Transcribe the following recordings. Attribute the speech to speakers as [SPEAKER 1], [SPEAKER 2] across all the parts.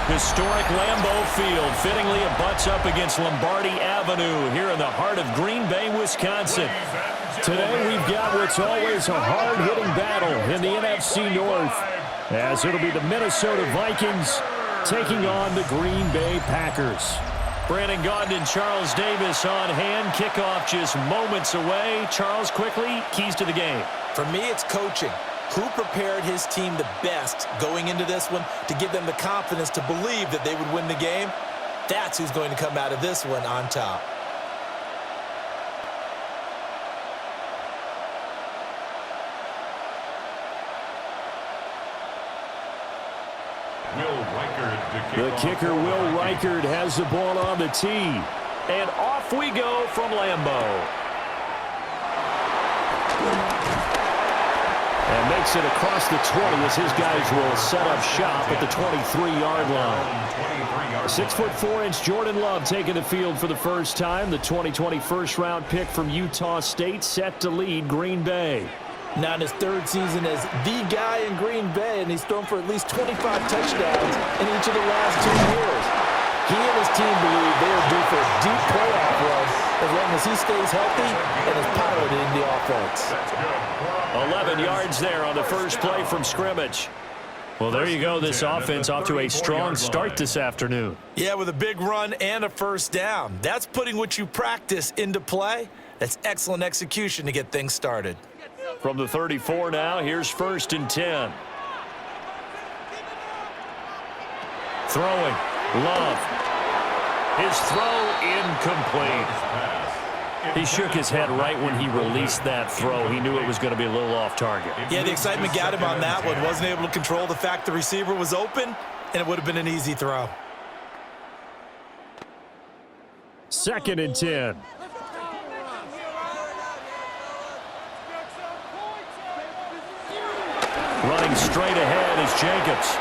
[SPEAKER 1] Historic Lambeau Field fittingly abuts up against Lombardi Avenue here in the heart of Green Bay, Wisconsin. Today we've got what's always a hard-hitting battle in the NFC North, as it'll be the Minnesota Vikings taking on the Green Bay Packers. Brandon Gaudin and Charles Davis on hand. Kickoff just moments away. Charles, quickly, keys to the game.
[SPEAKER 2] For me, it's coaching. Who prepared his team the best going into this one to give them the confidence to believe that they would win the game? That's who's going to come out of this one on top.
[SPEAKER 1] The kicker, Will Reichard, has the ball on the tee. And off we go from Lambeau. And makes it across the 20 as his guys will set up shop at the 23-yard line. 6'4" Jordan Love taking the field for the first time. The 2020 first-round pick from Utah State set to lead Green Bay.
[SPEAKER 2] Now in his third season as the guy in Green Bay, and he's thrown for at least 25 touchdowns in each of the last 2 years. He and his team believe they are due for a deep playoff run as long as he stays healthy and is piloting the offense.
[SPEAKER 1] 11 yards there on the first play from scrimmage. Well, there you go. This offense off to a strong start this afternoon.
[SPEAKER 2] Yeah, with a big run and a first down. That's putting what you practice into play. That's excellent execution to get things started.
[SPEAKER 1] From the 34 now, here's 1st and 10. Throwing. Love. His throw incomplete. He shook his head right when he released that throw. He knew it was going to be a little off target.
[SPEAKER 2] Yeah, the excitement got him on that one. Wasn't able to control the fact the receiver was open, and it would have been an easy throw.
[SPEAKER 1] 2nd and 10. Running straight ahead is Jacobs.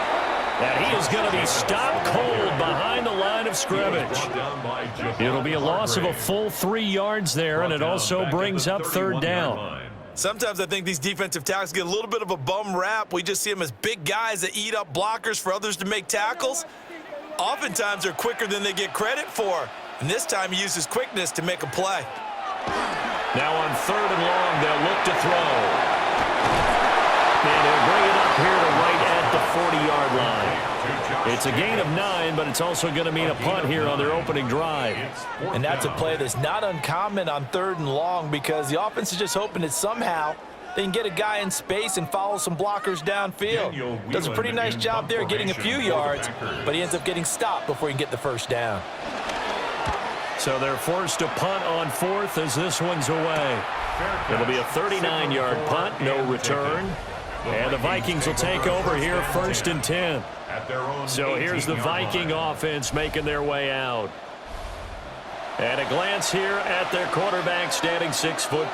[SPEAKER 1] And he is going to be stopped cold behind the line of scrimmage. It'll be a loss of a full 3 yards there, and it also brings up 3rd down.
[SPEAKER 2] Sometimes I think these defensive tackles get a little bit of a bum rap. We just see them as big guys that eat up blockers for others to make tackles. Oftentimes they're quicker than they get credit for. And this time he uses quickness to make a play.
[SPEAKER 1] Now on 3rd and long, they'll look to throw. And they'll bring it up here to right at the 40-yard line. It's a gain of 9, but it's also going to mean a punt here on their opening drive.
[SPEAKER 2] And that's a play that's not uncommon on 3rd and long because the offense is just hoping that somehow they can get a guy in space and follow some blockers downfield. Does a pretty nice job there getting a few yards, but he ends up getting stopped before he can get the first down.
[SPEAKER 1] So they're forced to punt on 4th as this one's away. It'll be a 39-yard punt, no return. And the Vikings will take over here 1st and 10. So here's the Viking offense making their way out. And a glance here at their quarterback standing 6'3".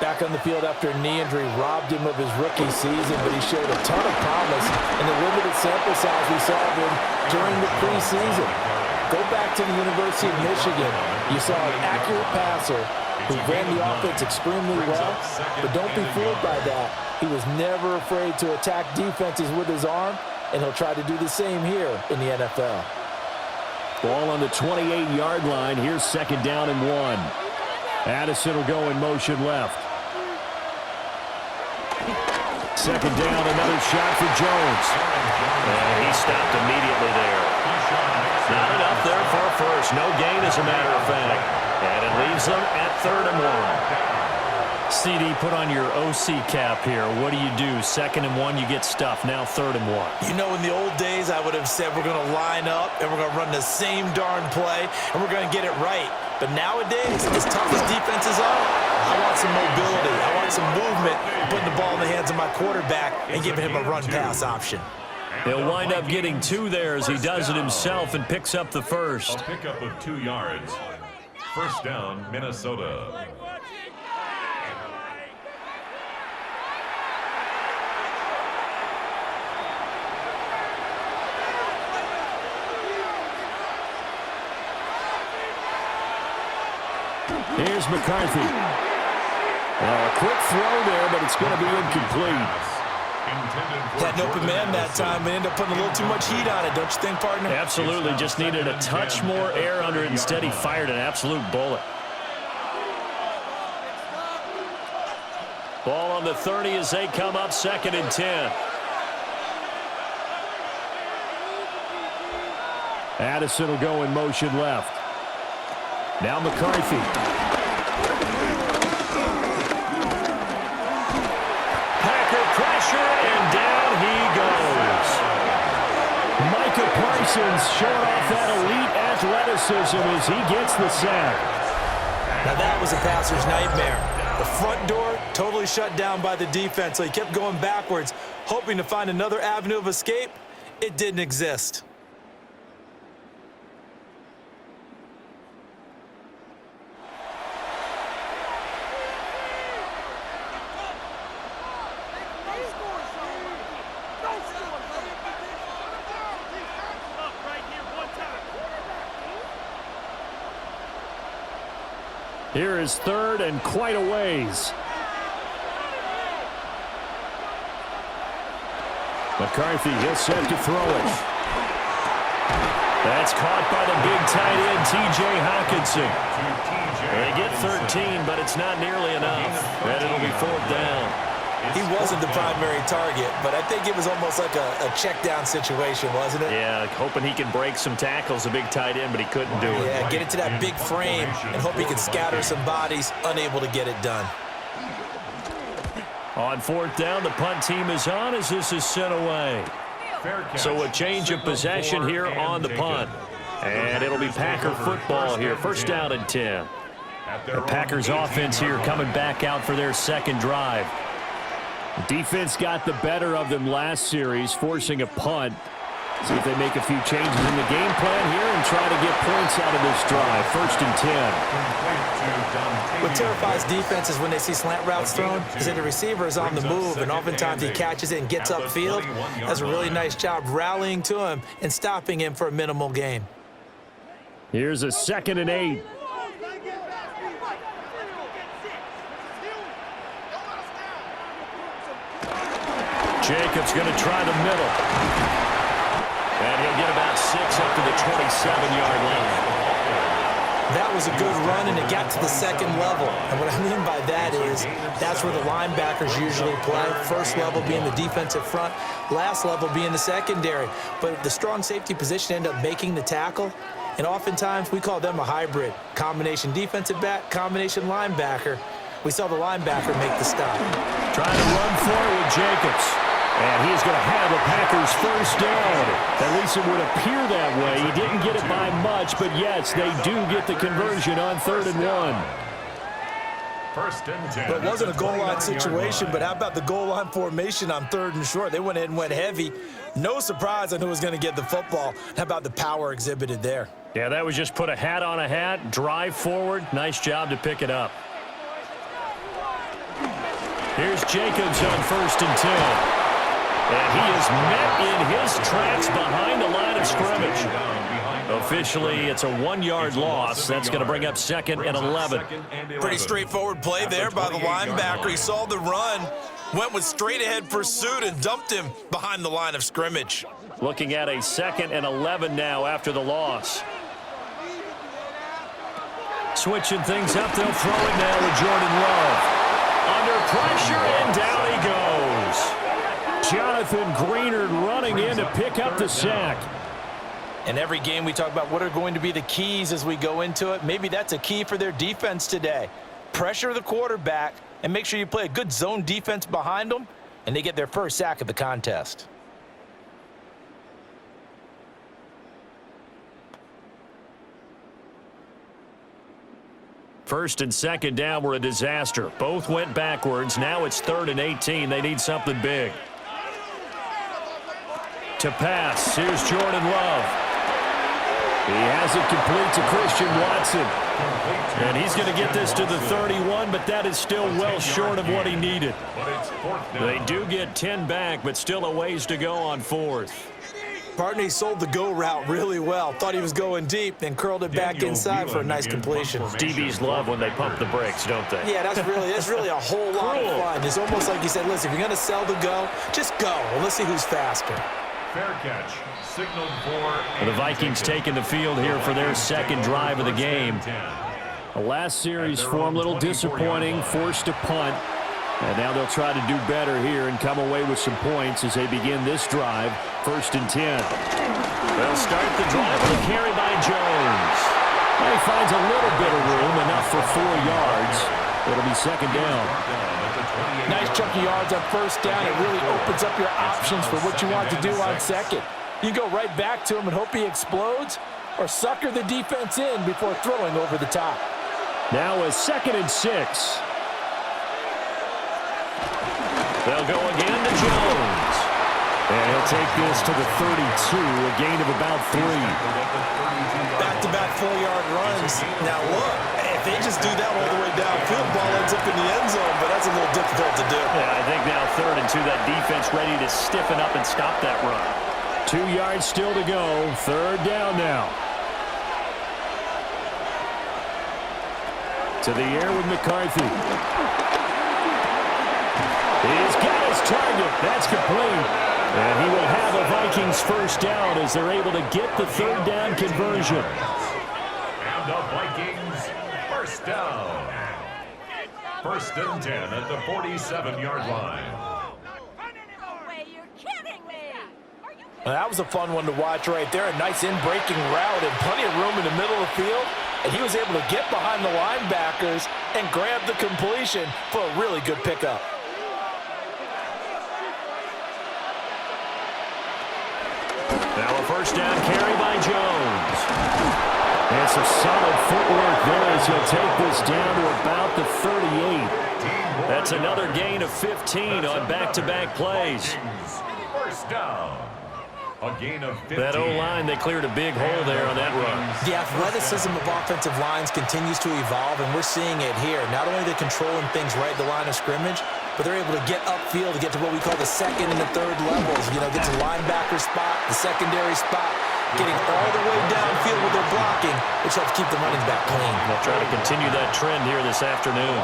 [SPEAKER 2] Back on the field after a knee injury robbed him of his rookie season, but he showed a ton of promise in the limited sample size we saw of him during the preseason. Go back to the University of Michigan. You saw an accurate passer who ran the offense extremely well, but don't be fooled by that. He was never afraid to attack defenses with his arm, and he'll try to do the same here in the NFL.
[SPEAKER 1] Ball on the 28-yard line. Here's 2nd down and 1. Addison will go in motion left. 2nd down, another shot for Jones. And he stopped immediately there. Not enough there for a first. No gain, as a matter of fact. And it leaves them at 3rd and 1. CD, put on your OC cap here. What do you do? 2nd and 1, you get stuffed. Now 3rd and 1.
[SPEAKER 2] You know, in the old days, I would have said we're going to line up and we're going to run the same darn play and we're going to get it right. But nowadays, as tough as defenses are, I want some mobility. I want some movement, putting the ball in the hands of my quarterback and giving him a run-pass option.
[SPEAKER 1] He'll wind up getting 2 there as he does it himself and picks up the first.
[SPEAKER 3] A pickup of 2 yards. 1st down, Minnesota.
[SPEAKER 1] Here's McCarthy. A quick throw there, but it's going to be incomplete.
[SPEAKER 2] Had an open man that time and ended up putting a little too much heat on it, don't you think, partner?
[SPEAKER 1] Absolutely. Just needed a touch more air under it. Instead, he fired an absolute bullet. Ball on the 30 as they come up 2nd and 10. Addison will go in motion left. Now McCarthy. Packer pressure, and down he goes. Micah Parsons showing off that elite athleticism as he gets the sack.
[SPEAKER 2] Now that was a passer's nightmare. The front door totally shut down by the defense, so he kept going backwards, hoping to find another avenue of escape. It didn't exist.
[SPEAKER 1] Here is 3rd and quite a ways. McCarthy, he'll set to throw it. That's caught by the big tight end, T.J. Hawkinson. They get 13, but it's not nearly enough. And it'll be 4th down.
[SPEAKER 2] He wasn't the primary target, but I think it was almost like a check down situation, wasn't it?
[SPEAKER 1] Yeah, hoping he can break some tackles, a big tight end, but he couldn't do it.
[SPEAKER 2] Yeah, get into that big frame and hope he can scatter some bodies, unable to get it done.
[SPEAKER 1] On 4th down, the punt team is on as this is sent away. So a change of possession here on the punt. And it'll be Packer football here. 1st down and 10. The Packers offense here coming back out for their 2nd drive. The defense got the better of them last series, forcing a punt. See if they make a few changes in the game plan here and try to get points out of this drive. 1st and 10.
[SPEAKER 2] What terrifies defenses when they see slant routes thrown is that the receiver is on the move, and oftentimes he catches it and gets upfield. Does a really nice job rallying to him and stopping him for a minimal gain.
[SPEAKER 1] Here's a 2nd and 8. Jacobs going to try the middle. And he'll get about 6 up to the 27-yard line.
[SPEAKER 2] That was a good run, and it got to the 2nd level. And what I mean by that is that's where the linebackers usually play. 1st level being the defensive front, last level being the secondary. But the strong safety position ended up making the tackle. And oftentimes we call them a hybrid. Combination defensive back, combination linebacker. We saw the linebacker make the stop.
[SPEAKER 1] Trying to run forward with Jacobs. And he's going to have a Packers 1st down. At least it would appear that way. He didn't get it by much, but yes, they do get the conversion on 3rd and 1.
[SPEAKER 3] 1st and 10.
[SPEAKER 2] But it wasn't a goal line situation, but how about the goal line formation on 3rd and short? They went ahead and went heavy. No surprise on who was going to get the football. How about the power exhibited there?
[SPEAKER 1] Yeah, that was just put a hat on a hat, drive forward. Nice job to pick it up. Here's Jacobs on 1st and 10. And he is met in his tracks behind the line of scrimmage. Officially, it's a 1-yard loss. That's going to bring up 2nd and 11.
[SPEAKER 2] Pretty straightforward play there by the linebacker. He saw the run, went with straight-ahead pursuit, and dumped him behind the line of scrimmage.
[SPEAKER 1] Looking at a 2nd and 11 now after the loss. Switching things up, they'll throw it now with Jordan Love. Under pressure, and down he goes. Jonathan Greenard running in to pick up the sack.
[SPEAKER 2] In every game we talk about what are going to be the keys as we go into it. Maybe that's a key for their defense today. Pressure the quarterback and make sure you play a good zone defense behind them, and they get their 1st sack of the contest.
[SPEAKER 1] First and 2nd down were a disaster. Both went backwards. Now it's 3rd and 18. They need something big. To pass, here's Jordan Love. He has it complete to Christian Watson. And he's going to get this to the 31, but that is still well short of what he needed. They do get 10 back, but still a ways to go on 4th.
[SPEAKER 2] Partner, he sold the go route really well. Thought he was going deep, then curled it back inside for a nice completion.
[SPEAKER 1] DBs love when they pump the brakes, don't they?
[SPEAKER 2] Yeah, that's really a whole lot of fun. It's almost like you said, listen, if you're going to sell the go, just go. And let's see who's faster.
[SPEAKER 3] Fair catch. Signaled for
[SPEAKER 1] The Vikings taking the field here for their second drive of the game. The last series form a little disappointing, forced to punt. And now they'll try to do better here and come away with some points as they begin this drive. 1st and 10. They'll start the drive with a carry by Jones. He finds a little bit of room, enough for 4 yards. It'll be 2nd down.
[SPEAKER 2] Nice chunk of yards on 1st down. It really opens up your options for what you want to do on 2nd. You go right back to him and hope he explodes, or sucker the defense in before throwing over the top.
[SPEAKER 1] Now a 2nd and 6. They'll go again to Jones. And he'll take this to the 32, a gain of about 3.
[SPEAKER 2] Back-to-back 4-yard runs. Now look, if they just do that all the way downfield, ball ends up in the end zone, but that's a little difficult to do.
[SPEAKER 1] Yeah, I think now 3rd and 2, that defense ready to stiffen up and stop that run. 2 yards still to go. 3rd down now. To the air with McCarthy. He's got his target. That's complete. And he will have a Vikings 1st down as they're able to get the 3rd down conversion.
[SPEAKER 3] And the Vikings 1st down. 1st and 10 at the 47-yard line.
[SPEAKER 2] Well, that was a fun one to watch right there. A nice in-breaking route and plenty of room in the middle of the field. And he was able to get behind the linebackers and grab the completion for a really good pickup.
[SPEAKER 1] Now a 1st down carry by Jones. And some solid footwork there as he'll take this down to about the 38. That's another gain of 15 on back-to-back plays.
[SPEAKER 3] 1st down. A gain of 15.
[SPEAKER 1] That O-line, they cleared a big hole there on that run.
[SPEAKER 2] The athleticism of offensive lines continues to evolve, and we're seeing it here. Not only are they controlling things right at the line of scrimmage, but they're able to get upfield to get to what we call the 2nd and the 3rd levels. You know, get to linebacker spot, the secondary spot, getting all the way downfield with their blocking, which helps keep the running back clean.
[SPEAKER 1] They'll try to continue that trend here this afternoon.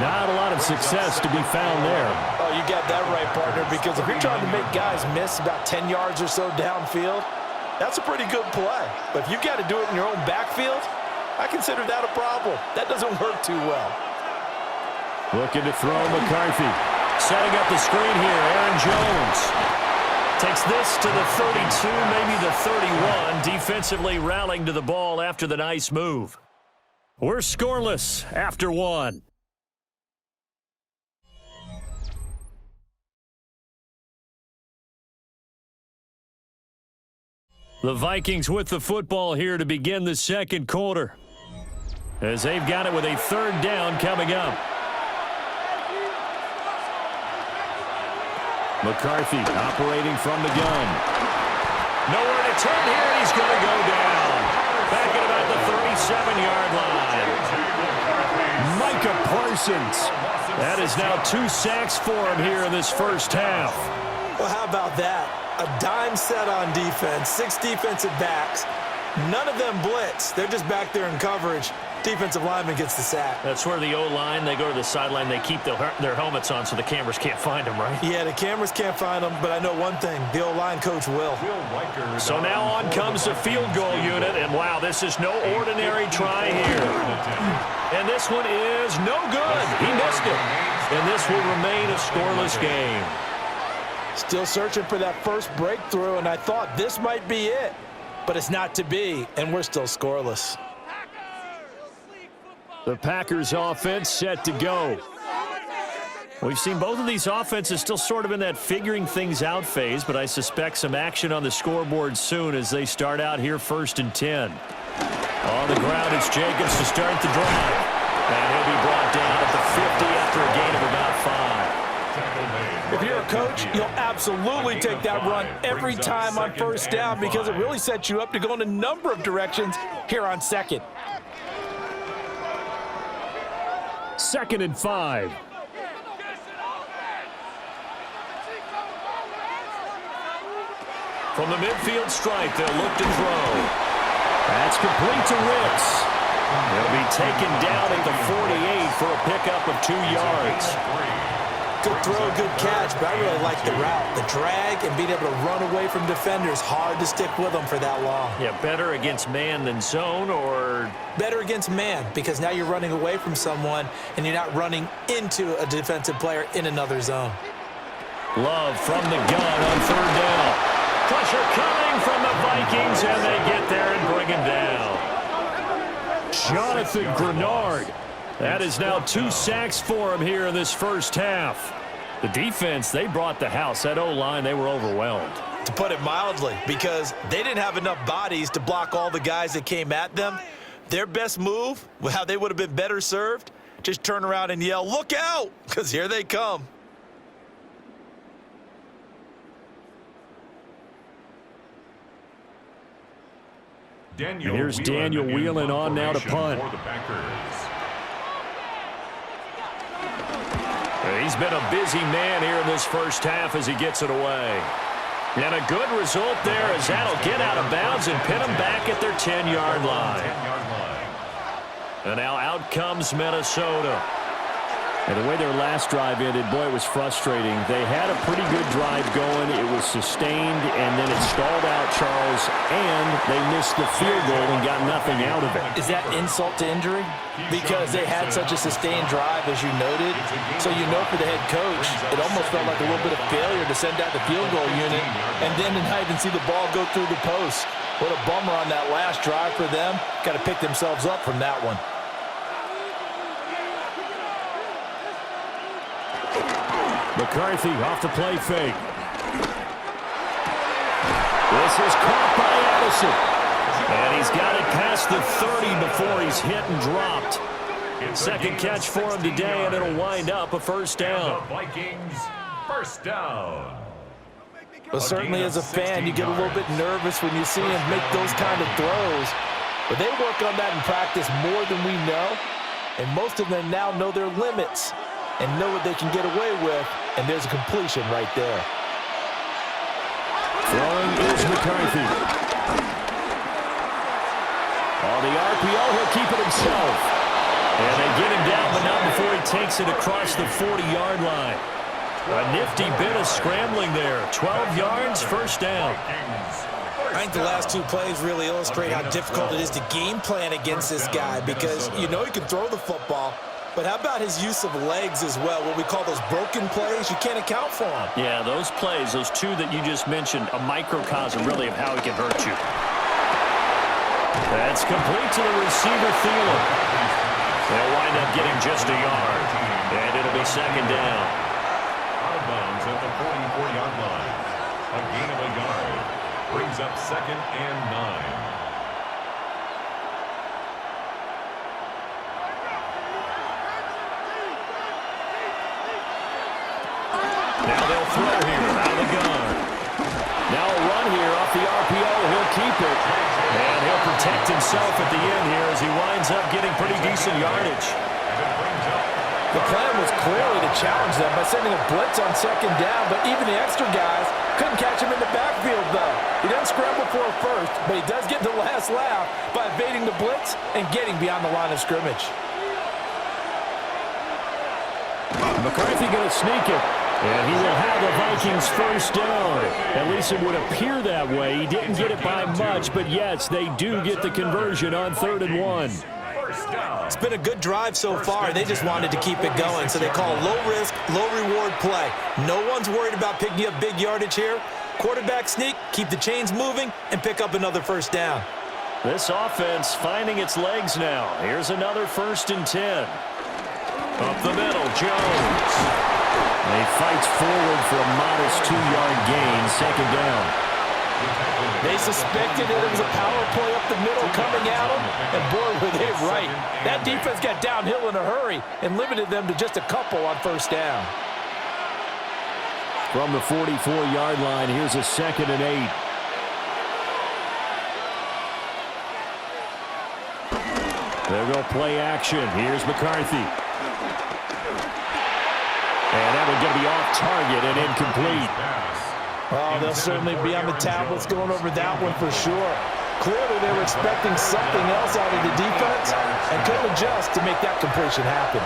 [SPEAKER 1] Not a lot of success to be found there.
[SPEAKER 2] Oh, you got that right, partner, because if you're trying to make guys miss about 10 yards or so downfield, that's a pretty good play. But if you've got to do it in your own backfield, I consider that a problem. That doesn't work too well.
[SPEAKER 1] Looking to throw McCarthy. Setting up the screen here, Aaron Jones. Takes this to the 32, maybe the 31. Defensively rallying to the ball after the nice move. We're scoreless after 1. The Vikings with the football here to begin the 2nd quarter, as they've got it with a 3rd down coming up. McCarthy operating from the gun. Nowhere to turn here, and he's going to go down. Back at about the 37-yard line. Micah Parsons. That is now 2 sacks for him here in this 1st half.
[SPEAKER 2] Well, how about that? A dime set on defense, 6 defensive backs. None of them blitz. They're just back there in coverage. Defensive lineman gets the sack.
[SPEAKER 1] That's where the O-line, they go to the sideline, they keep their helmets on so the cameras can't find them, right?
[SPEAKER 2] Yeah, the cameras can't find them, but I know one thing. The O-line coach will.
[SPEAKER 1] So now on comes the field goal unit, and wow, this is no ordinary try here. And this one is no good. He missed it. And this will remain a scoreless game.
[SPEAKER 2] Still searching for that first breakthrough, and I thought this might be it. But it's not to be, and we're still scoreless.
[SPEAKER 1] The Packers offense set to go. We've seen both of these offenses still sort of in that figuring things out phase, but I suspect some action on the scoreboard soon as they start out here 1st and 10. On the ground, it's Jacobs to start the drive. And he'll be brought down at the 50 after a gain of about 5.
[SPEAKER 2] If you're a coach, you'll absolutely take that run every time on 1st down because it really sets you up to go in a number of directions here on 2nd.
[SPEAKER 1] 2nd and 5. From the midfield stripe, they'll look to throw. That's complete to Ritz. He'll be taken down at the 48 for a pickup of 2 yards.
[SPEAKER 2] Good throw, good catch, but I really like the route. The drag and being able to run away from defenders, hard to stick with them for that long.
[SPEAKER 1] Yeah, better against man than zone, or?
[SPEAKER 2] Better against man, because now you're running away from someone and you're not running into a defensive player in another zone.
[SPEAKER 1] Love from the gun on 3rd down. Pressure coming from the Vikings, and they get there and bring him down. Jonathan Grenard. That is now 2 sacks for him here in this first half. The defense, they brought the house. That O-line, they were overwhelmed.
[SPEAKER 2] To put it mildly, because they didn't have enough bodies to block all the guys that came at them. Their best move, how they would have been better served, just turn around and yell, "Look out!" because here they come.
[SPEAKER 1] And here's Daniel Whelan on now to punt. He's been a busy man here in this first half as he gets it away. And a good result there as that'll get out of bounds and pin them back at their 10-yard line. And now out comes Minnesota. And the way their last drive ended, boy, it was frustrating. They had a pretty good drive going. It was sustained, and then it stalled out, Charles, and they missed the field goal and got nothing out of it.
[SPEAKER 2] Is that insult to injury? Because they had such a sustained drive, as you noted. So you know for the head coach, it almost felt like a little bit of failure to send out the field goal unit and then to not even see the ball go through the post. What a bummer on that last drive for them. Got to pick themselves up from that one.
[SPEAKER 1] McCarthy off the play fake. This is caught by Addison. And he's got it past the 30 before he's hit and dropped. Second catch for him today, and it'll wind up a first down.
[SPEAKER 3] Vikings, first down.
[SPEAKER 2] Well, certainly as a fan, you get a little bit nervous when you see him make those kind of throws. But they work on that in practice more than we know. And most of them now know their limits and know what they can get away with, and there's a completion right there.
[SPEAKER 1] Throwing is McCarthy. On the RPO, he'll keep it himself. And they get him down, but not before he takes it across the 40-yard line. A nifty bit of scrambling there. 12 yards, first down.
[SPEAKER 2] I think the last 2 plays really illustrate how difficult it is to game plan against this guy, because you know he can throw the football, but how about his use of legs as well? What we call those broken plays, you can't account for them.
[SPEAKER 1] Yeah, those plays, those 2 that you just mentioned, a microcosm really of how he can hurt you. That's complete to the receiver, Thielen. They'll wind up getting just a yard, and it'll be second down.
[SPEAKER 3] Out of bounds at the 44-yard line. A gain of a yard. Brings up 2nd and 9.
[SPEAKER 1] Now they'll throw here out of the gun. Now a run here off the RPO. He'll keep it. And he'll protect himself at the end here as he winds up getting pretty decent yardage.
[SPEAKER 2] The plan was clearly to challenge them by sending a blitz on 2nd down, but even the extra guys couldn't catch him in the backfield, though. He doesn't scramble for a first, but he does get the last laugh by evading the blitz and getting beyond the line of scrimmage.
[SPEAKER 1] McCarthy going to sneak it. And he will have the Vikings first down. At least it would appear that way. He didn't get it by much, but yes, they do get the conversion on 3rd and 1.
[SPEAKER 2] It's been a good drive so far. They just wanted to keep it going, so they call low-risk, low-reward play. No one's worried about picking up big yardage here. Quarterback sneak, keep the chains moving, and pick up another first down.
[SPEAKER 1] This offense finding its legs now. Here's another 1st and 10. Up the middle, Jones. He fights forward for a modest 2-yard gain, 2nd down.
[SPEAKER 2] They suspected that it was a power play up the middle coming at them, and boy, were they right. That defense got downhill in a hurry and limited them to just a couple on 1st down.
[SPEAKER 1] From the 44-yard line, here's a 2nd and 8. They'll go play action. Here's McCarthy. And that one's going to be off target and incomplete.
[SPEAKER 2] Oh, they'll certainly be on the tablets going over that one for sure. Clearly, they were expecting something else out of the defense and couldn't adjust to make that completion happen.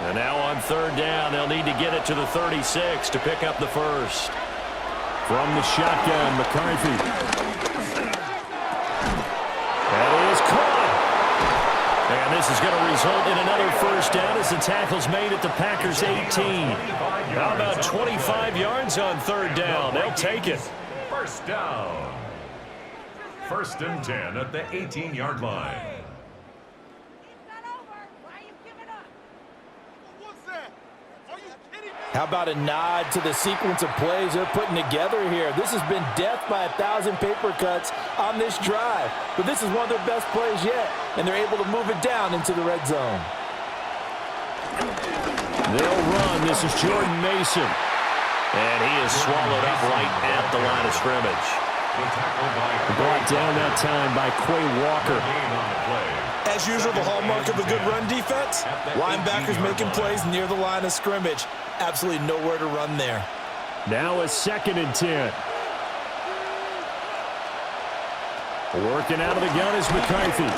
[SPEAKER 1] And now on third down, they'll need to get it to the 36 to pick up the first. From the shotgun, McCarthy. That is caught. And this is going to result in another first down as the tackle's made at the Packers' 18. How about 25 yards on third down? They'll take it.
[SPEAKER 3] First down. First and 10 at the 18-yard line.
[SPEAKER 2] How about a nod to the sequence of plays they're putting together here? This has been death by 1,000 paper cuts on this drive. But this is one of their best plays yet, and they're able to move it down into the red zone.
[SPEAKER 1] They'll run. This is Jordan Mason. And he is swallowed up right at the line of scrimmage. Brought down that time by Quay Walker.
[SPEAKER 2] As usual, the hallmark of a good run defense, linebackers making plays near the line of scrimmage. Absolutely nowhere to run there.
[SPEAKER 1] Now a 2nd and 10. Working out of the gun is McCarthy.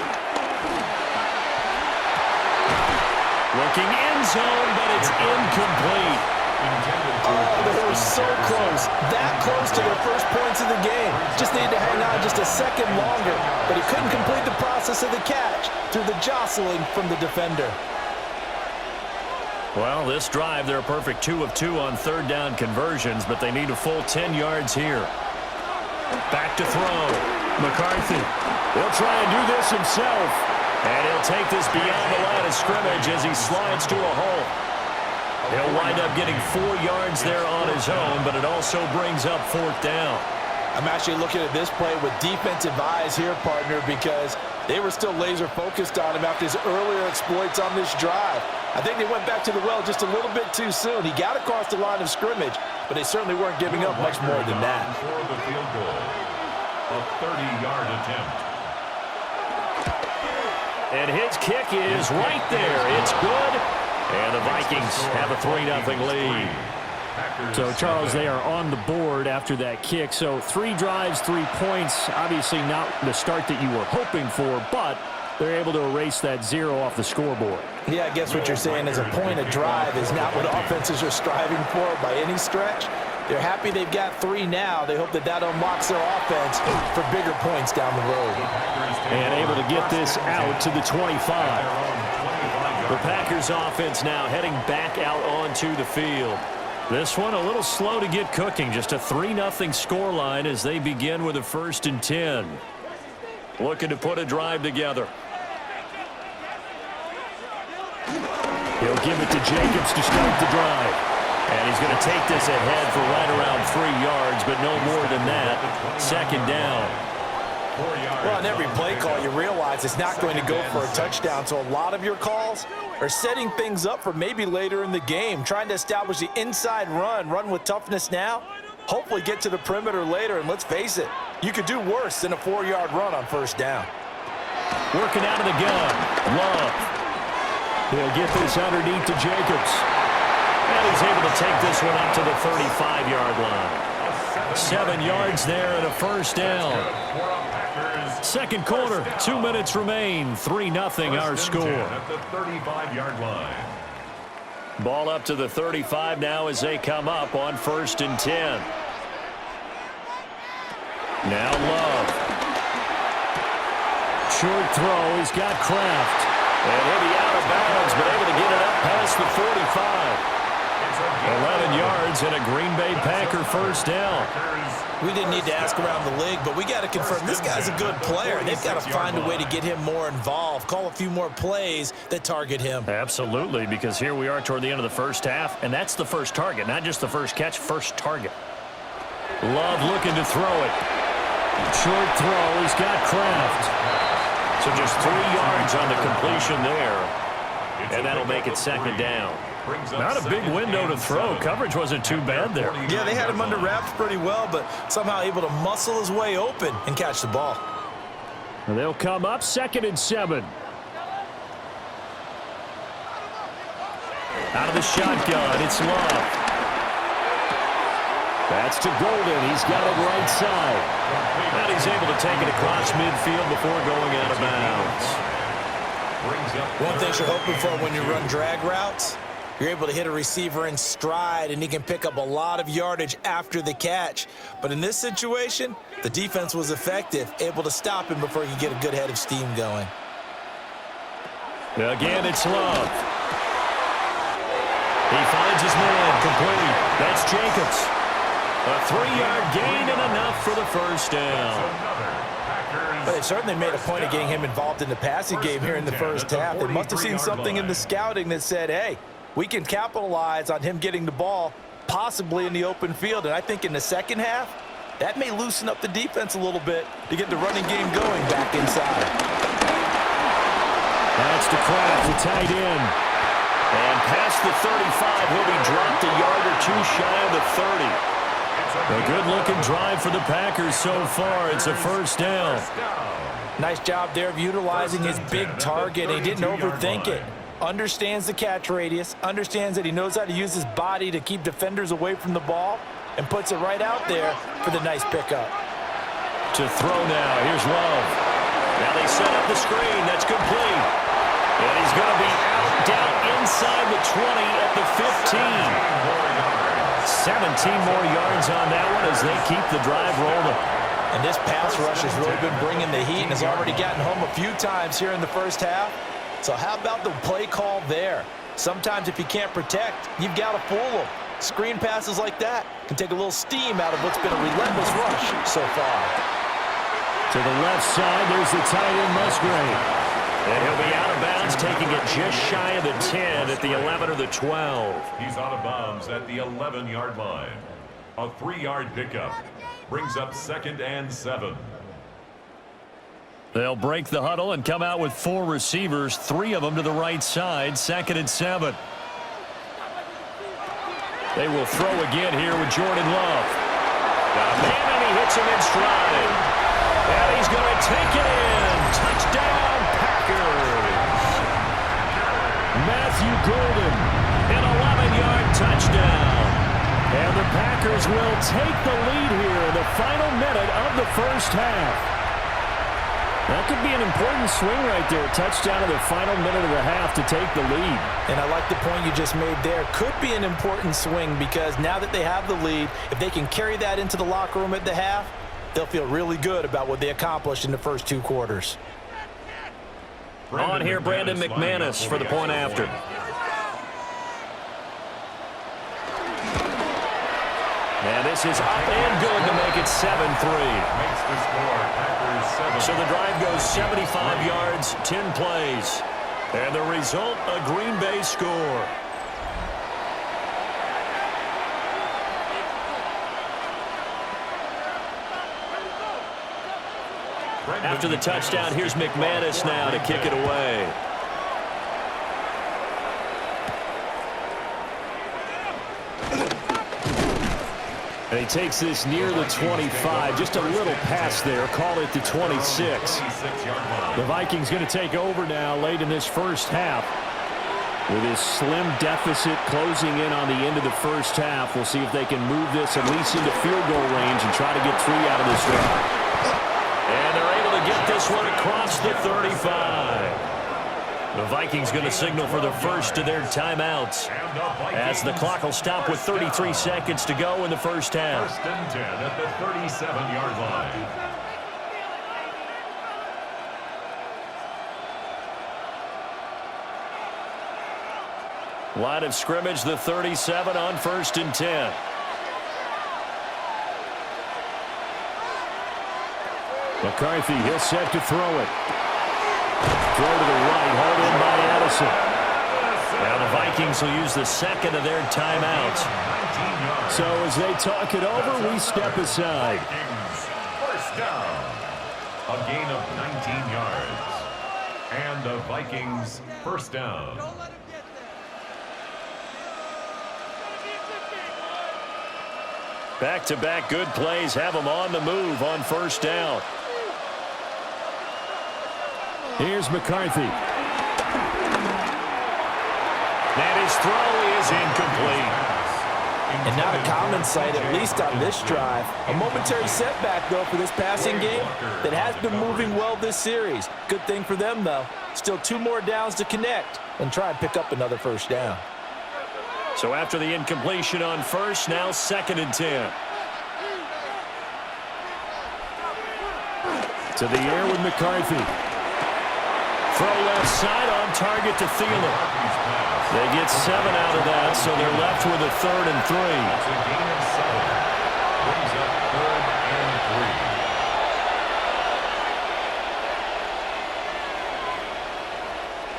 [SPEAKER 1] Looking end zone, but it's incomplete.
[SPEAKER 2] Oh, they were so close. That close to their first points of the game. Just needed to hang on just a second longer, but he couldn't complete the process of the catch through the jostling from the defender.
[SPEAKER 1] Well, this drive, they're a perfect 2 of 2 on third down conversions, but they need a full 10 yards here. Back to throw. McCarthy. He'll try and do this himself. And he'll take this beyond the line of scrimmage as he slides to a halt. He'll wind up getting 4 yards there on his own, but it also brings up 4th down.
[SPEAKER 2] I'm actually looking at this play with defensive eyes here, partner, because they were still laser focused on him after his earlier exploits on this drive. I think they went back to the well just a little bit too soon. He got across the line of scrimmage, but they certainly weren't giving up much more than that.
[SPEAKER 3] For the field goal, a 30-yard attempt.
[SPEAKER 1] And his kick is right there. It's good. And the Vikings have a 3-0 lead. So, Charles, they are on the board after that kick. So 3 drives, 3 points. Obviously not the start that you were hoping for, but they're able to erase that 0 off the scoreboard.
[SPEAKER 2] Yeah, I guess what you're saying is a point of drive is not what offenses are striving for by any stretch. They're happy they've got 3 now. They hope that that unlocks their offense for bigger points down the road.
[SPEAKER 1] And able to get this out to the 25. The Packers offense now heading back out onto the field. This one a little slow to get cooking. Just a 3-0 scoreline as they begin with a 1st and 10. Looking to put a drive together. He'll give it to Jacobs to start the drive. And he's going to take this ahead for right around 3 yards, but no more than that. 2nd down.
[SPEAKER 2] Well, on every play call, you realize it's not going to go for a touchdown, so a lot of your calls are setting things up for maybe later in the game, trying to establish the inside run with toughness now, hopefully get to the perimeter later, and let's face it, you could do worse than a 4-yard run on 1st down.
[SPEAKER 1] Working out of the gun, Love. He'll get this underneath to Jacobs. And he's able to take this one up to the 35-yard line. 7 yards there and a 1st down. 2nd quarter, 2 minutes remain. 3-0 our score.
[SPEAKER 3] At the 35-yard line.
[SPEAKER 1] Ball up to the 35 now as they come up on 1st and 10. Now Love. Short throw. He's got Kraft. And he'll be out of bounds, but able to get it up past the 45. 11 yards and a Green Bay Packer 1st down.
[SPEAKER 2] We didn't need to ask around the league, but we got to confirm this guy's a good player. They've got to find a way to get him more involved, call a few more plays that target him.
[SPEAKER 1] Absolutely, because here we are toward the end of the 1st half, and that's the first target, not just the first catch, first target. Love looking to throw it. Short throw. He's got Kraft. So just 3 yards on the completion there, and that'll make it 2nd down. Not a big window to throw. Coverage wasn't too bad there.
[SPEAKER 2] Yeah, they had him under wraps pretty well, but somehow able to muscle his way open and catch the ball.
[SPEAKER 1] They'll come up 2nd and 7. Out of the shotgun, it's Love. That's to Golden. He's got it right side. And he's able to take it across midfield before going out of bounds.
[SPEAKER 2] One thing you're hoping for when you run drag routes, you're able to hit a receiver in stride, and he can pick up a lot of yardage after the catch. But in this situation, the defense was effective, able to stop him before he could get a good head of steam going.
[SPEAKER 1] Again, it's Love. He finds his man, complete. That's Jacobs. A 3-yard gain and enough for the first down.
[SPEAKER 2] But they certainly made a point of getting him involved in the passing game here in the first half. They must have seen something in the scouting that said, hey, we can capitalize on him getting the ball, possibly in the open field. And I think in the second half, that may loosen up the defense a little bit to get the running game going back inside.
[SPEAKER 1] That's to Kraft, the tight end. And past the 35, he'll be dropped a yard or two shy of the 30. A good-looking drive for the Packers so far. It's a first down.
[SPEAKER 2] Nice job there of utilizing his big target. He didn't overthink it. Understands the catch radius, understands that he knows how to use his body to keep defenders away from the ball, and puts it right out there for the nice pickup.
[SPEAKER 1] To throw now. Here's Love. Now they set up the screen. That's complete. And he's going to be out down inside the 20 at the 15. 17 more yards on that one as they keep the drive rolling.
[SPEAKER 2] And this pass rush has really been bringing the heat and has already gotten home a few times here in the first half. So how about the play call there? Sometimes if you can't protect, you've got to fool them. Screen passes like that can take a little steam out of what's been a relentless rush so far.
[SPEAKER 1] To the left side, there's the tight end Musgrave. And he'll be out of bounds, taking it just shy of the 10 at the 11 or the 12.
[SPEAKER 3] He's out of bounds at the 11-yard line. A 3-yard pickup brings up 2nd and 7.
[SPEAKER 1] They'll break the huddle and come out with 4 receivers, 3 of them to the right side, 2nd and 7. They will throw again here with Jordan Love. Man, and he hits him in stride. And he's going to take it in. Touchdown, Packers. Matthew Golden, an 11-yard touchdown. And the Packers will take the lead here in the final minute of the first half. That could be an important swing right there. Touchdown in the final minute of the half to take the lead.
[SPEAKER 2] And I like the point you just made there. Could be an important swing because now that they have the lead, if they can carry that into the locker room at the half, they'll feel really good about what they accomplished in the first 2 quarters.
[SPEAKER 1] On here, Brandon McManus for the point after. And this is up and good to make it 7-3.
[SPEAKER 3] Makes the score Packers 7.
[SPEAKER 1] So the drive goes 75 yards, 10 plays. And the result, a Green Bay score. After the touchdown, here's McManus now to kick it away. And he takes this near the 25, just a little pass there, call it the 26. The Vikings going to take over now late in this first half. With his slim deficit closing in on the end of the first half, we'll see if they can move this at least into field goal range and try to get 3 out of this drive. And they're able to get this one across the 35. The Vikings going to signal for the first of their timeouts as the clock will stop with 33 seconds to go in the first half.
[SPEAKER 3] 1st and 10 at the 37-yard line.
[SPEAKER 1] Line of scrimmage, the 37 on 1st and 10. McCarthy, he'll set to throw it. Throw to the right, hauled in by Addison. Now the Vikings will use the second of their timeouts. So as they talk it over, we step aside.
[SPEAKER 3] First down. A gain of 19 yards. And the Vikings first down.
[SPEAKER 1] Back-to-back good plays have them on the move on first down. Here's McCarthy. And his throw is incomplete.
[SPEAKER 2] And not a common sight, at least on this drive. A momentary setback, though, for this passing game that has been moving well this series. Good thing for them, though. Still 2 more downs to connect and try and pick up another first down.
[SPEAKER 1] So after the incompletion on first, now 2nd and 10. To the air with McCarthy. Throw left side on target to Thielen. They get 7 out of that, so they're left with a 3rd and 3.
[SPEAKER 3] It's a gain of 7. Brings up 3rd and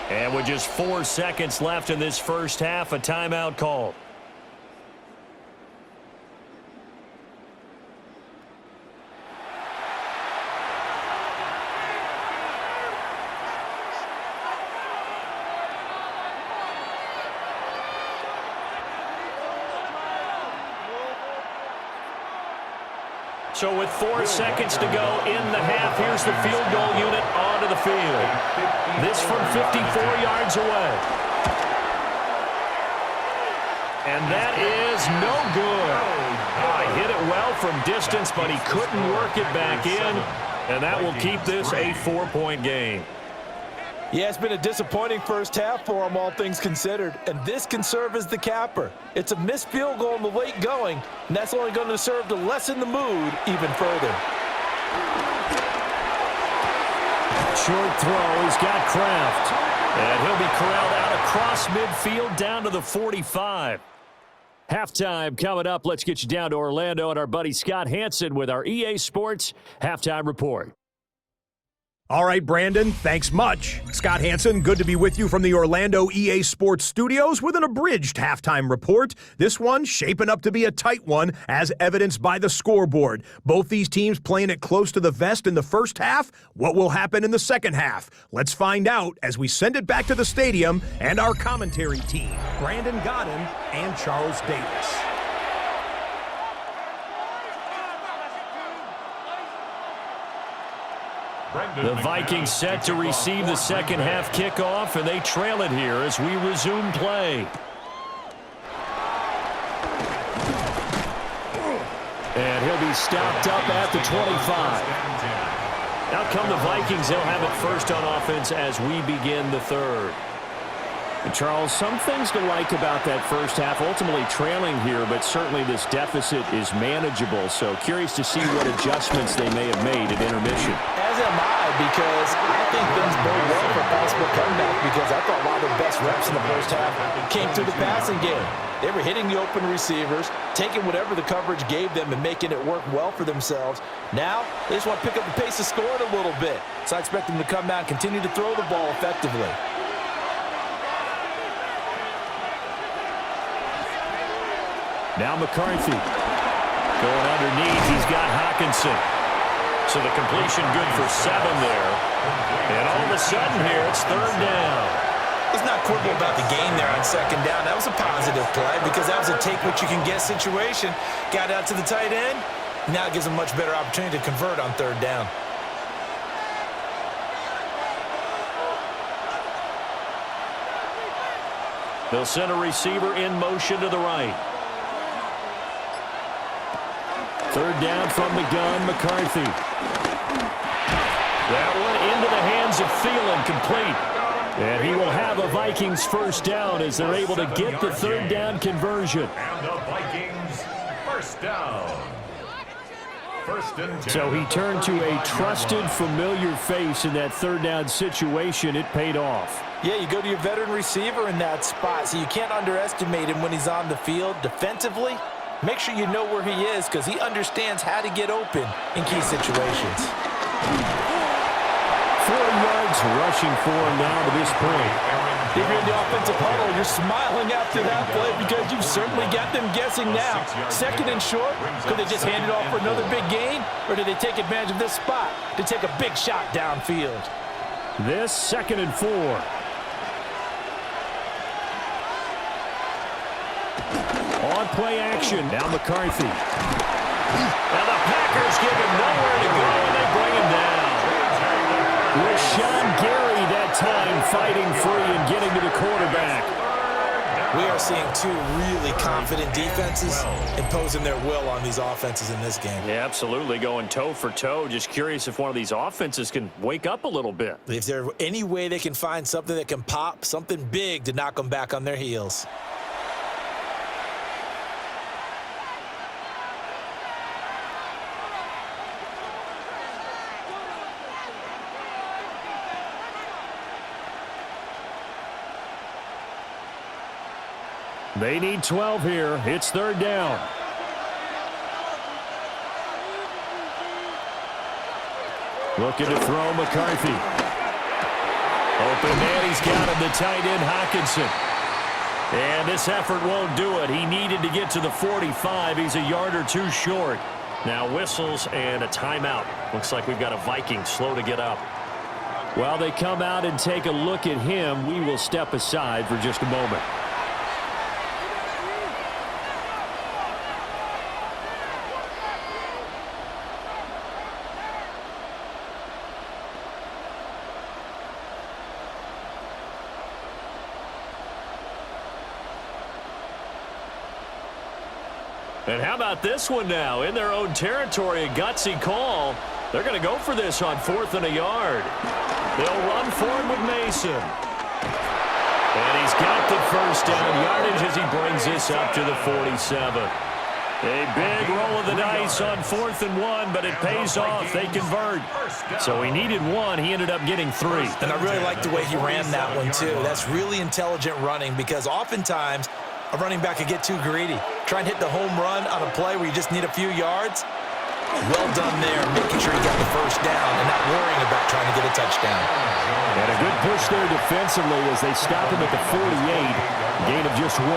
[SPEAKER 3] 3.
[SPEAKER 1] And with just 4 seconds left in this first half, a timeout called. So with 4 seconds to go in the half, here's the field goal unit onto the field. This from 54 yards away. And that is no good. Hit it well from distance, but he couldn't work it back in. And that will keep this a 4-point game.
[SPEAKER 2] Yeah, it's been a disappointing first half for him, all things considered. And this can serve as the capper. It's a missed field goal in the late going, and that's only going to serve to lessen the mood even further.
[SPEAKER 1] Short throw, he's got Kraft. And he'll be corralled out across midfield down to the 45. Halftime coming up. Let's get you down to Orlando and our buddy Scott Hansen with our EA Sports Halftime Report.
[SPEAKER 4] All right, Brandon, thanks much. Scott Hansen, good to be with you from the Orlando EA Sports Studios with an abridged halftime report. This one shaping up to be a tight one, as evidenced by the scoreboard. Both these teams playing it close to the vest in the first half. What will happen in the second half? Let's find out as we send it back to the stadium and our commentary team, Brandon Godden and Charles Davis.
[SPEAKER 1] The Vikings set to receive the second half kickoff, and they trail it here as we resume play. And he'll be stopped up at the 25. Out come the Vikings. They'll have it first on offense as we begin the third. And Charles, some things to like about that first half. Ultimately trailing here, but certainly this deficit is manageable. So curious to see what adjustments they may have made at intermission.
[SPEAKER 2] As am I, because I think things bode well for a possible comeback, because I thought a lot of their best reps in the first half came through the passing game. They were hitting the open receivers, taking whatever the coverage gave them and making it work well for themselves. Now, they just want to pick up the pace of scoring a little bit. So I expect them to come out and continue to throw the ball effectively.
[SPEAKER 1] Now McCarthy going underneath. He's got Hawkinson. So the completion good for 7 there. And all of a sudden here, it's 3rd down.
[SPEAKER 2] Let's not quibble about the game there on 2nd down. That was a positive play because that was a take-what-you-can-get situation. Got out to the tight end. Now it gives them a much better opportunity to convert on 3rd down.
[SPEAKER 1] They'll send a receiver in motion to the right. 3rd down from the gun, McCarthy. That one into the hands of Thielen, complete. And he will have a Vikings first down as they're able to get the 3rd down conversion.
[SPEAKER 3] And the Vikings first down. 1st and 10.
[SPEAKER 1] So he turned to a trusted, familiar face in that 3rd down situation. It paid off.
[SPEAKER 2] Yeah, you go to your veteran receiver in that spot, so you can't underestimate him when he's on the field defensively. Make sure you know where he is because he understands how to get open in key situations.
[SPEAKER 1] 4 yards rushing for him now to this point.
[SPEAKER 2] If you're in the offensive huddle, you're smiling after that play because you've certainly got them guessing now. 2nd and short, could they just hand it off for another big gain? Or did they take advantage of this spot to take a big shot downfield?
[SPEAKER 1] This 2nd and 4. On play action, now McCarthy. Now the Packers give him nowhere to go, and they bring him down. Rashawn Gary that time fighting free and getting to the quarterback.
[SPEAKER 2] We are seeing two really confident defenses imposing their will on these offenses in this game.
[SPEAKER 1] Yeah, absolutely, going toe for toe. Just curious if one of these offenses can wake up a little bit.
[SPEAKER 2] If there's any way they can find something that can pop, something big to knock them back on their heels.
[SPEAKER 1] They need 12 here. It's third down. Looking to throw McCarthy. Open man, he's got him, the tight end Hockenson. And this effort won't do it. He needed to get to the 45. He's a yard or two short. Now whistles and a timeout. Looks like we've got a Viking slow to get up. While they come out and take a look at him, we will step aside for just a moment. And how about this one now? In their own territory, a gutsy call. They're going to go for this on 4th and a yard. They'll run for it with Mason. And he's got the first down yardage as he brings this up to the 47. A big roll of the dice on 4th and 1, but it pays off. They convert. So he needed 1. He ended up getting 3.
[SPEAKER 2] And I really like the way he ran that one, too. That's really intelligent running because oftentimes a running back could get too greedy. Try and hit the home run on a play where you just need a few yards. Well done there, making sure he got the first down and not worrying about trying to get a touchdown.
[SPEAKER 1] And a good push there defensively as they stop him at the 48. Gain of just 1.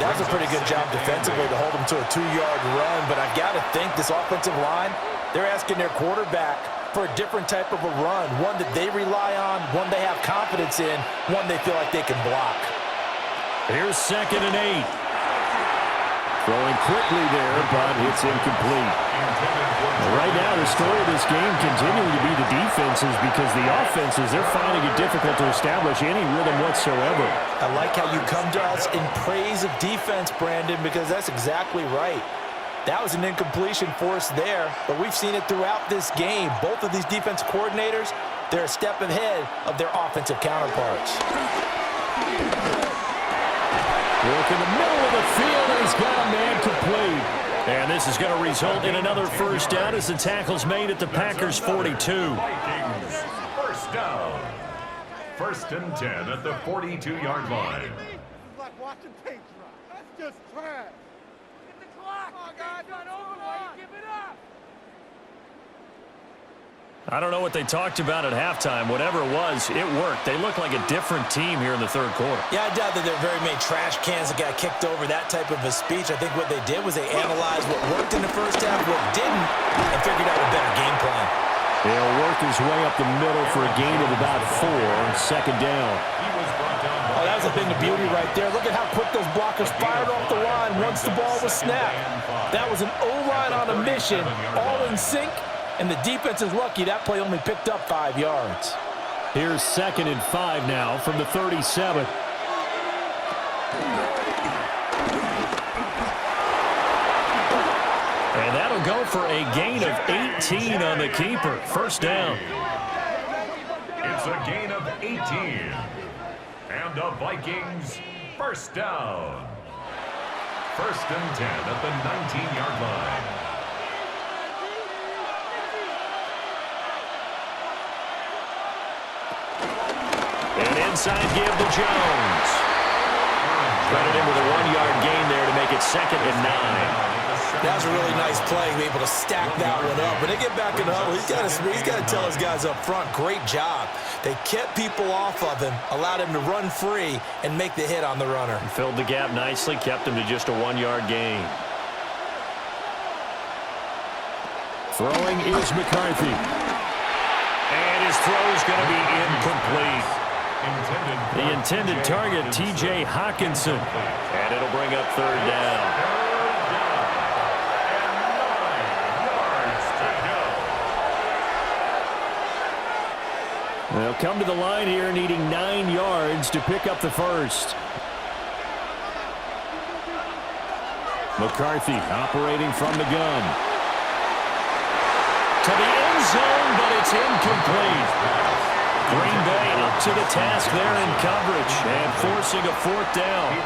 [SPEAKER 2] That was a pretty good job defensively to hold him to a 2-yard run, but I've got to think this offensive line, they're asking their quarterback for a different type of a run, one that they rely on, one they have confidence in, one they feel like they can block.
[SPEAKER 1] Here's 2nd and 8. Throwing quickly there, but it's incomplete. Right now, the story of this game continuing to be the defenses because the offenses, they're finding it difficult to establish any rhythm whatsoever.
[SPEAKER 2] I like how you come to us in praise of defense, Brandon, because that's exactly right. That was an incompletion for us there, but we've seen it throughout this game. Both of these defense coordinators, they're a step ahead of their offensive counterparts.
[SPEAKER 1] Look in the middle of the field, and he's got a man complete. And this is going to result in another first down as the tackle's made at the Packers' 42.
[SPEAKER 3] Vikings, first down. 1st and 10 at the 42-yard line.
[SPEAKER 5] It's like watching paint dry. That's just trash. Get the clock. Oh, God, not over. Why you give it up?
[SPEAKER 1] I don't know what they talked about at halftime. Whatever it was, it worked. They look like a different team here in the 3rd quarter.
[SPEAKER 2] Yeah, I doubt that there are very many trash cans that got kicked over that type of a speech. I think what they did was they analyzed what worked in the first half, what didn't, and figured out a better game plan.
[SPEAKER 1] He'll work his way up the middle for a gain of about 4 on 2nd down.
[SPEAKER 2] Oh, that was a thing of beauty right there. Look at how quick those blockers fired off the line once the ball was snapped. That was an O-line on a mission, all in sync. And the defense is lucky that play only picked up 5 yards.
[SPEAKER 1] Here's 2nd and 5 now from the 37. And that'll go for a gain of 18 on the keeper. First down.
[SPEAKER 3] It's a gain of 18. And the Vikings, first down. 1st and 10 at the 19-yard line.
[SPEAKER 1] And inside give to Jones. Credit him with a 1-yard gain there to make it 2nd and 9.
[SPEAKER 2] That was a really nice play, be able to stack that one up. When they get back in the huddle, he's got to tell his guys up front, great job. They kept people off of him, allowed him to run free, and make the hit on the runner.
[SPEAKER 1] Filled the gap nicely, kept him to just a 1-yard gain. Throwing is McCarthy. And his throw is going to be incomplete. The intended target, T.J. Hockenson. And it'll bring up 3rd down. They'll come to the line here needing 9 yards to pick up the first. McCarthy operating from the gun. To the end zone, but it's incomplete. Green Bay up to the task there in coverage and forcing a fourth down.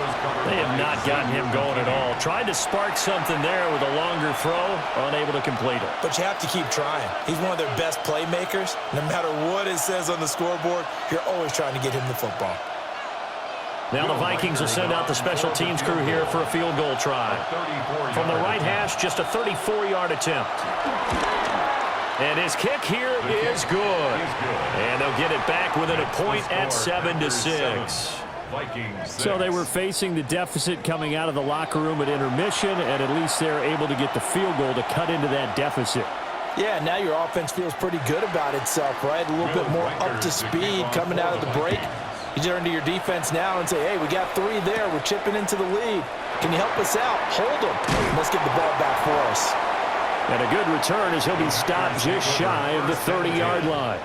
[SPEAKER 1] They have not gotten him going at all. Tried to spark something there with a longer throw, unable to complete it.
[SPEAKER 2] But you have to keep trying. He's one of their best playmakers. No matter what it says on the scoreboard, you're always trying to get him the football.
[SPEAKER 1] Now the Vikings will send out the special teams crew here for a field goal try. From the right hash, just a 34-yard attempt. And his kick here is good. And they'll get it back within a point at 7-6. So they were facing the deficit coming out of the locker room at intermission, and at least they're able to get the field goal to cut into that deficit.
[SPEAKER 2] Yeah, now your offense feels pretty good about itself, right? A little bit more up to speed coming out of the break. You turn to your defense now and say, hey, we got 3 there. We're chipping into the lead. Can you help us out? Hold them. Let's get the ball back for us.
[SPEAKER 1] And a good return as he'll be stopped just shy of the 30-yard line.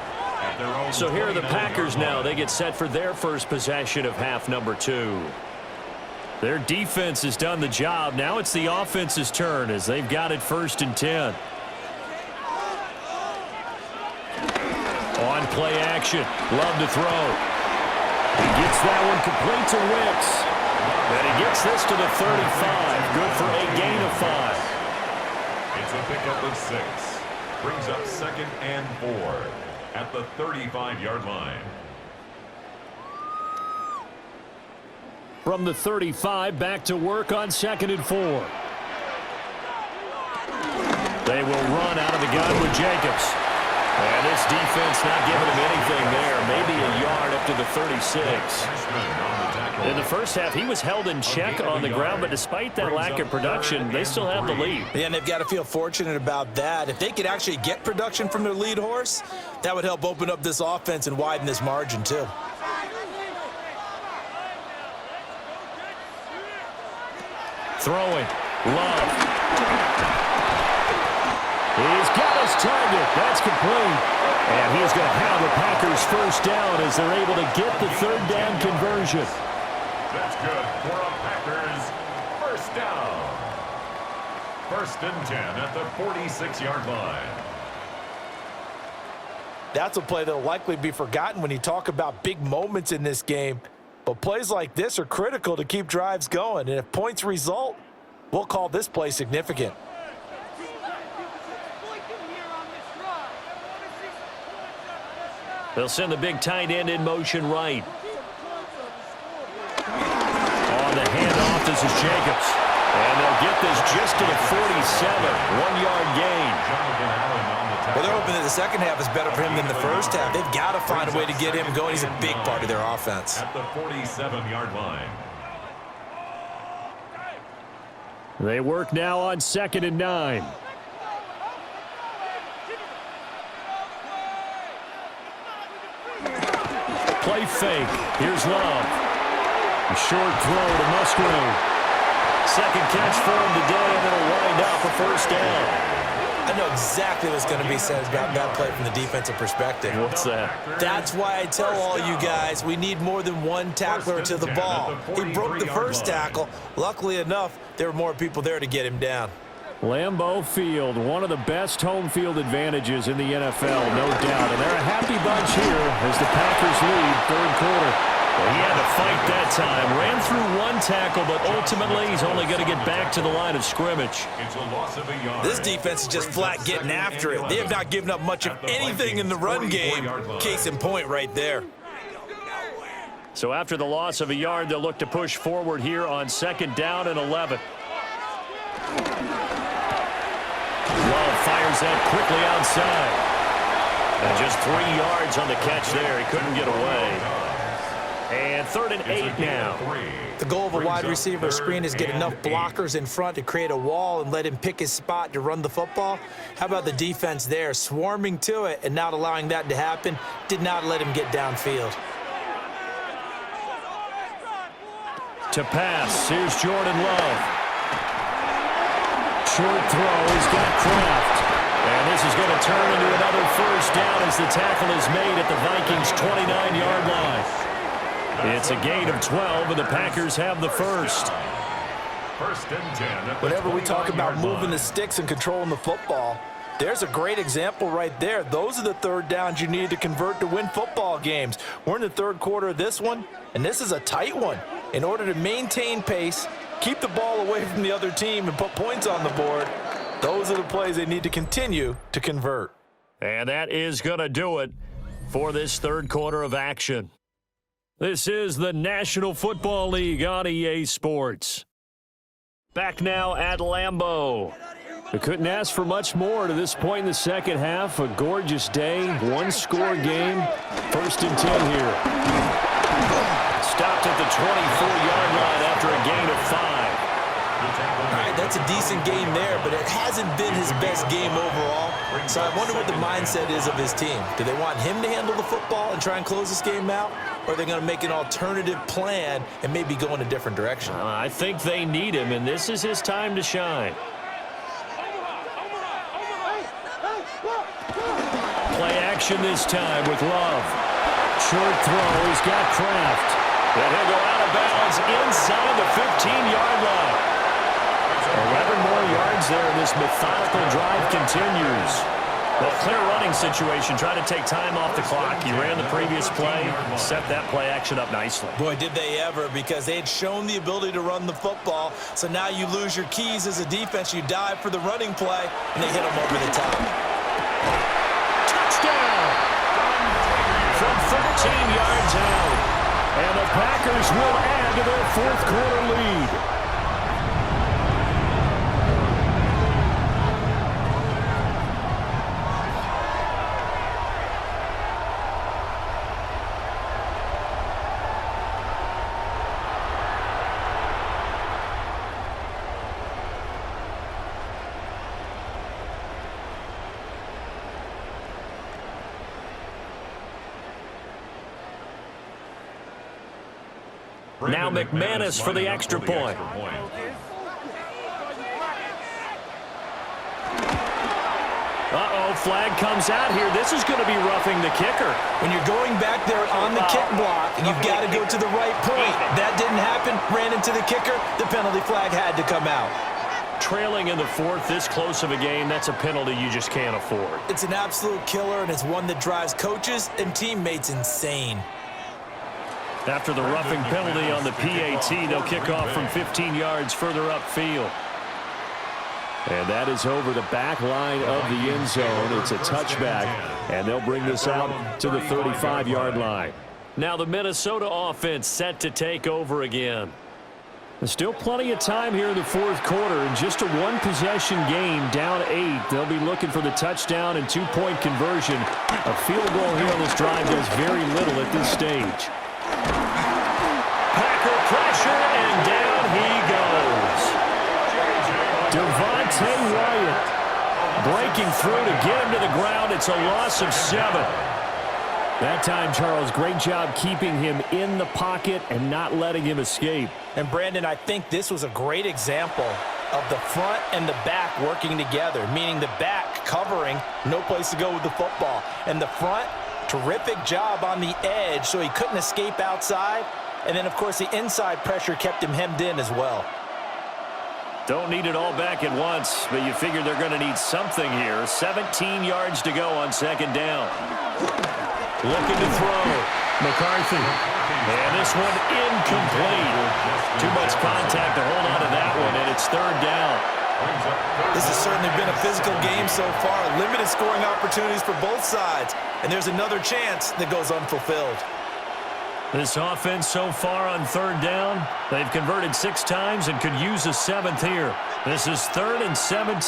[SPEAKER 1] So here are the Packers now. They get set for their first possession of half number 2. Their defense has done the job. Now it's the offense's turn as they've got it 1st and 10. On play action. Love to throw. He gets that one complete to Wicks. And he gets this to the 35. Good for a gain of 5.
[SPEAKER 3] It's a pickup of 6. Brings up 2nd and 4 at the 35-yard line.
[SPEAKER 1] From the 35, back to work on 2nd and 4. They will run out of the gun with Jacobs. And this defense not giving him anything there. Maybe a yard up to the 36. In the first half, he was held in check on the ground, but despite that lack of production, they still have the lead.
[SPEAKER 2] Yeah, and they've got to feel fortunate about that. If they could actually get production from their lead horse, that would help open up this offense and widen this margin, too.
[SPEAKER 1] Throwing. Love. He's got his target. That's complete. And he's going to have the Packers first down as they're able to get the 3rd down conversion.
[SPEAKER 3] That's good for a Packers first down. 1st and 10 at the 46-yard line.
[SPEAKER 2] That's a play that will likely be forgotten when you talk about big moments in this game. But plays like this are critical to keep drives going. And if points result, we'll call this play significant.
[SPEAKER 1] They'll send the big tight end in motion right. On the handoff, this is Jacobs. And they'll get this just to the 47. 1-yard gain.
[SPEAKER 2] Well, they're hoping that the second half is better for him than the first half. They've got to find a way to get him going. He's a big part of their offense.
[SPEAKER 3] At the 47-yard line.
[SPEAKER 1] They work now on 2nd and 9. Play fake. Here's Love. A short throw to Musgrave. 2nd catch for him today, and it'll wind up a first down.
[SPEAKER 2] I know exactly what's going to be said about that play from the defensive perspective.
[SPEAKER 1] What's that?
[SPEAKER 2] That's why I tell all you guys we need more than one tackler to the ball. He broke the first tackle. Luckily enough, there were more people there to get him down.
[SPEAKER 1] Lambeau Field, one of the best home field advantages in the NFL, no doubt. And they're a happy bunch here as the Packers lead 3rd quarter. Well, he had to fight that time. Ran through 1 tackle, but ultimately he's only going to get back to the line of scrimmage.
[SPEAKER 3] It's a loss of a yard.
[SPEAKER 2] This defense is just flat getting after it. They have not given up much of anything in the run game. Case in point right there.
[SPEAKER 1] So after the loss of a yard, they'll look to push forward here on 2nd down and 11. Love fires that quickly outside. And just 3 yards on the catch there. He couldn't get away. And 3rd and 8 now.
[SPEAKER 2] The goal of a wide receiver screen is get enough blockers in front to create a wall and let him pick his spot to run the football. How about the defense there, swarming to it and not allowing that to happen? Did not let him get downfield.
[SPEAKER 1] To pass, here's Jordan Love. Short throw, he's got Kraft. And this is going to turn into another first down as the tackle is made at the Vikings' 29-yard line. It's a gain of 12, and the Packers have the first.
[SPEAKER 3] First and 10 at the
[SPEAKER 2] Whenever we talk about
[SPEAKER 3] 29-yard
[SPEAKER 2] moving the
[SPEAKER 3] line.
[SPEAKER 2] sticks and controlling the football, there's a great example right there. Those are the third downs you need to convert to win football games. We're in the third quarter of this one, and this is a tight one. In order to maintain pace, keep the ball away from the other team, and put points on the board, those are the plays they need to continue to convert.
[SPEAKER 1] And that is going to do it for this third quarter of action. This is the National Football League on EA Sports. Back now at Lambeau. We couldn't ask for much more to this point in the second half. A gorgeous day, one-score game. First and 10 here. Stopped at the 24-yard line after a gain of 5.
[SPEAKER 2] All right, that's a decent game there, but it hasn't been his best game overall. So I wonder what the mindset is of his team. Do they want him to handle the football and try and close this game out? Or are they going to make an alternative plan and maybe go in a different direction?
[SPEAKER 1] I think they need him, and this is his time to shine. Play action this time with Love. Short throw, he's got Kraft. And he'll go out of bounds inside the 15-yard line. 11 more yards there, and this methodical drive continues. Well, clear running situation, trying to take time off the clock. He ran the previous play, set that play action up nicely.
[SPEAKER 2] Boy, did they ever, because they had shown the ability to run the football. So now you lose your keys as a defense. You dive for the running play, and they hit them over the top.
[SPEAKER 1] Touchdown! From 13 yards out. And the Packers will add to their fourth quarter lead. Now McManus for the extra point. Uh-oh, flag comes out here. This is going to be roughing the kicker.
[SPEAKER 2] When you're going back there on the kick block, you've got to go to the right point. That didn't happen. Ran into the kicker. The penalty flag had to come out.
[SPEAKER 1] Trailing in the fourth, this close of a game, that's a penalty you just can't afford.
[SPEAKER 2] It's an absolute killer, and it's one that drives coaches and teammates insane.
[SPEAKER 1] After the roughing penalty on the PAT, they'll kick off from 15 yards further upfield. And that is over the back line of the end zone. It's a touchback, and they'll bring this out to the 35-yard line. Now the Minnesota offense set to take over again. There's still plenty of time here in the fourth quarter, and just a one-possession game, down 8. They'll be looking for the touchdown and two-point conversion. A field goal here on this drive does very little at this stage. Packer pressure, and down he goes. Devontae Wyatt breaking through to get him to the ground. It's a loss of 7. That time, Charles, great job keeping him in the pocket and not letting him escape.
[SPEAKER 2] And, Brandon, I think this was a great example of the front and the back working together, meaning the back covering, no place to go with the football. And the front, terrific job on the edge so he couldn't escape outside. And then, of course, the inside pressure kept him hemmed in as well.
[SPEAKER 1] Don't need it all back at once, but you figure they're going to need something here. 17 yards to go on second down. Looking to throw. McCarthy. And this one incomplete. Too much contact to hold on to that one, and it's third down.
[SPEAKER 2] This has certainly been a physical game so far. Limited scoring opportunities for both sides. And there's another chance that goes unfulfilled.
[SPEAKER 1] This offense so far on third down, they've converted 6 times and could use a 7th here. This is 3rd and 17.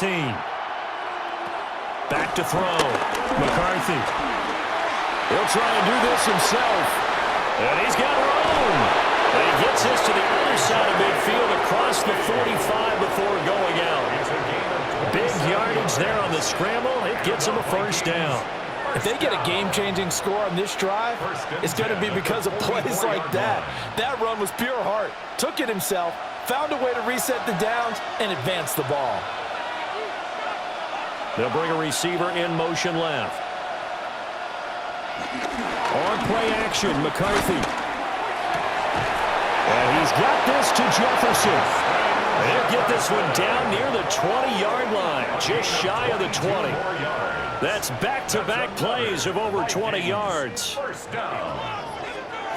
[SPEAKER 1] Back to throw. McCarthy. He'll try and do this himself. And he's got room. And he gets this to the other side of midfield across the 45 before going out. Big yardage there on the scramble. It gets him a first down.
[SPEAKER 2] If they get a game-changing score on this drive, it's going to be because of plays like that. That run was pure heart. Took it himself, found a way to reset the downs, and advance the ball.
[SPEAKER 1] They'll bring a receiver in motion left. On play action, McCarthy. And he's got this to Jefferson. They'll get this one down near the 20-yard line, just shy of the 20. That's back-to-back plays of over 20 yards.
[SPEAKER 3] First down.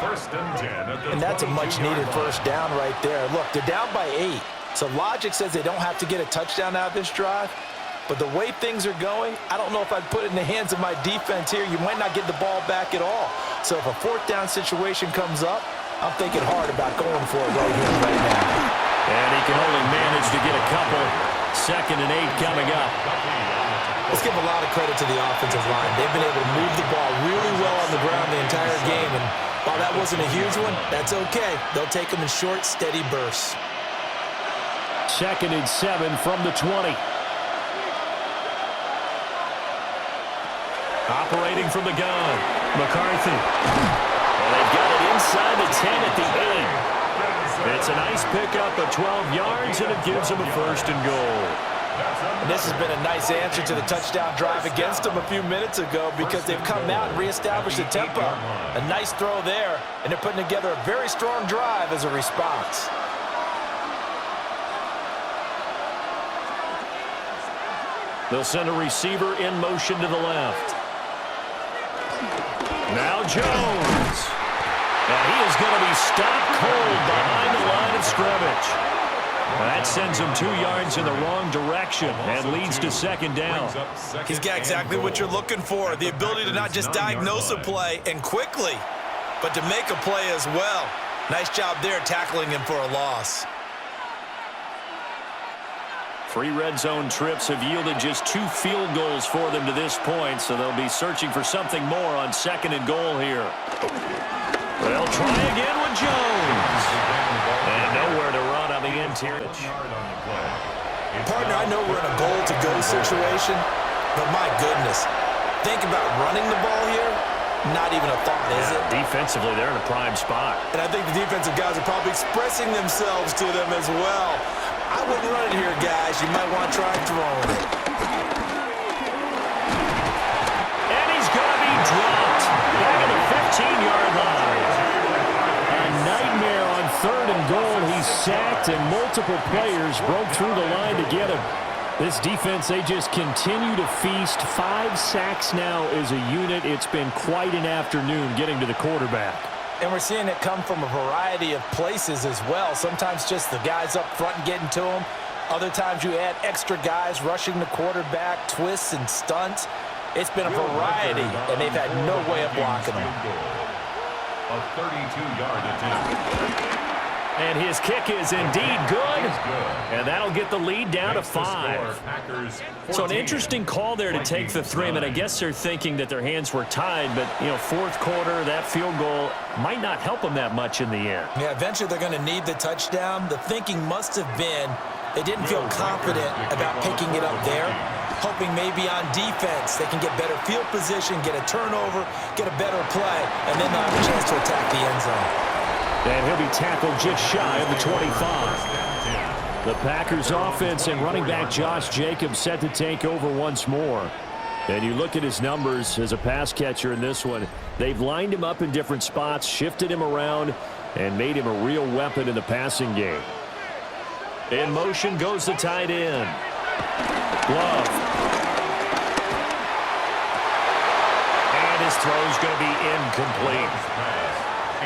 [SPEAKER 3] First and 10 at the
[SPEAKER 2] And that's a much-needed first down right there. Look, they're down by 8. So logic says they don't have to get a touchdown out of this drive. But the way things are going, I don't know if I'd put it in the hands of my defense here. You might not get the ball back at all. So if a fourth down situation comes up, I'm thinking hard about going for it right here, right now.
[SPEAKER 1] And he can only manage to get a couple. 2nd and 8 coming up.
[SPEAKER 2] Let's give a lot of credit to the offensive line. They've been able to move the ball really well on the ground the entire game. And while that wasn't a huge one, that's okay. They'll take them in short, steady bursts.
[SPEAKER 1] 2nd and 7 from the 20. Operating from the gun, McCarthy. And they've got it inside the 10 at the 8. It's a nice pickup of 12 yards, and it gives them a 1st and goal.
[SPEAKER 2] And this has been a nice answer to the touchdown drive against them a few minutes ago because they've come out and reestablished the tempo. A nice throw there, and they're putting together a very strong drive as a response.
[SPEAKER 1] They'll send a receiver in motion to the left. Now Jones. And he is going to be stopped cold behind the line of scrimmage. That sends him 2 yards in the wrong direction and leads to 2nd down.
[SPEAKER 2] He's got exactly what you're looking for, the ability to not just diagnose a play and quickly, but to make a play as well. Nice job there tackling him for a loss.
[SPEAKER 1] 3 red zone trips have yielded just 2 field goals for them to this point, so they'll be searching for something more on 2nd and goal here. They'll try again with Jones. And nowhere to run on the interior.
[SPEAKER 2] Partner, I know we're in a goal-to-go situation, but my goodness, think about running the ball here. Not even a thought, is it?
[SPEAKER 1] Defensively, they're in a prime spot.
[SPEAKER 2] And I think the defensive guys are probably expressing themselves to them as well. I wouldn't run it here, guys. You might want to try throwing it.
[SPEAKER 1] And he's going to be dropped back at the 15-yard line. A nightmare on 3rd and goal. He's sacked, and multiple players broke through the line to get him. This defense, they just continue to feast. 5 sacks now as a unit. It's been quite an afternoon getting to the quarterback.
[SPEAKER 2] And we're seeing it come from a variety of places as well. Sometimes just the guys up front getting to him. Other times you add extra guys rushing the quarterback, twists and stunts. It's been a variety, and they've had no way of blocking them.
[SPEAKER 3] A 32-yard attempt.
[SPEAKER 1] And his kick is indeed good. And that'll get the lead down to 5. So an interesting call there to take the 3. I mean, I guess they're thinking that their hands were tied, but, you know, 4th quarter, that field goal might not help them that much in the end.
[SPEAKER 2] Yeah, eventually they're going to need the touchdown. The thinking must have been they didn't feel confident about picking it up there, hoping maybe on defense they can get better field position, get a turnover, get a better play, and then they'll have a chance to attack the end zone.
[SPEAKER 1] And he'll be tackled just shy of the 25. The Packers offense and running back Josh Jacobs set to take over once more. And you look at his numbers as a pass catcher in this one. They've lined him up in different spots, shifted him around, and made him a real weapon in the passing game. In motion goes the tight end. Love. And his throw's going to be incomplete.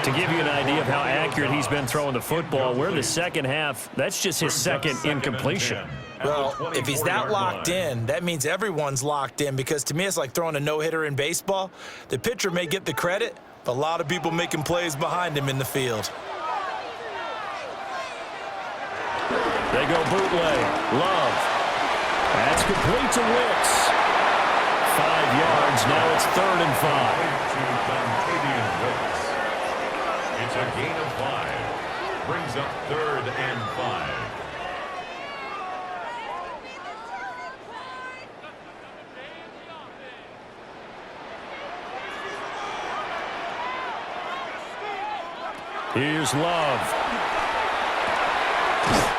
[SPEAKER 1] To give you an idea of how accurate he's been throwing the football, we're in the 2nd half. That's just his 2nd incompletion.
[SPEAKER 2] Well, if he's that locked in, that means everyone's locked in, because to me it's like throwing a no-hitter in baseball. The pitcher may get the credit, but a lot of people making plays behind him in the field.
[SPEAKER 1] They go bootleg. Love. That's complete to Wicks. 5 yards. Now it's 3rd and 5.
[SPEAKER 3] It's a gain of 5. Brings up 3rd and 5.
[SPEAKER 1] Here's Love.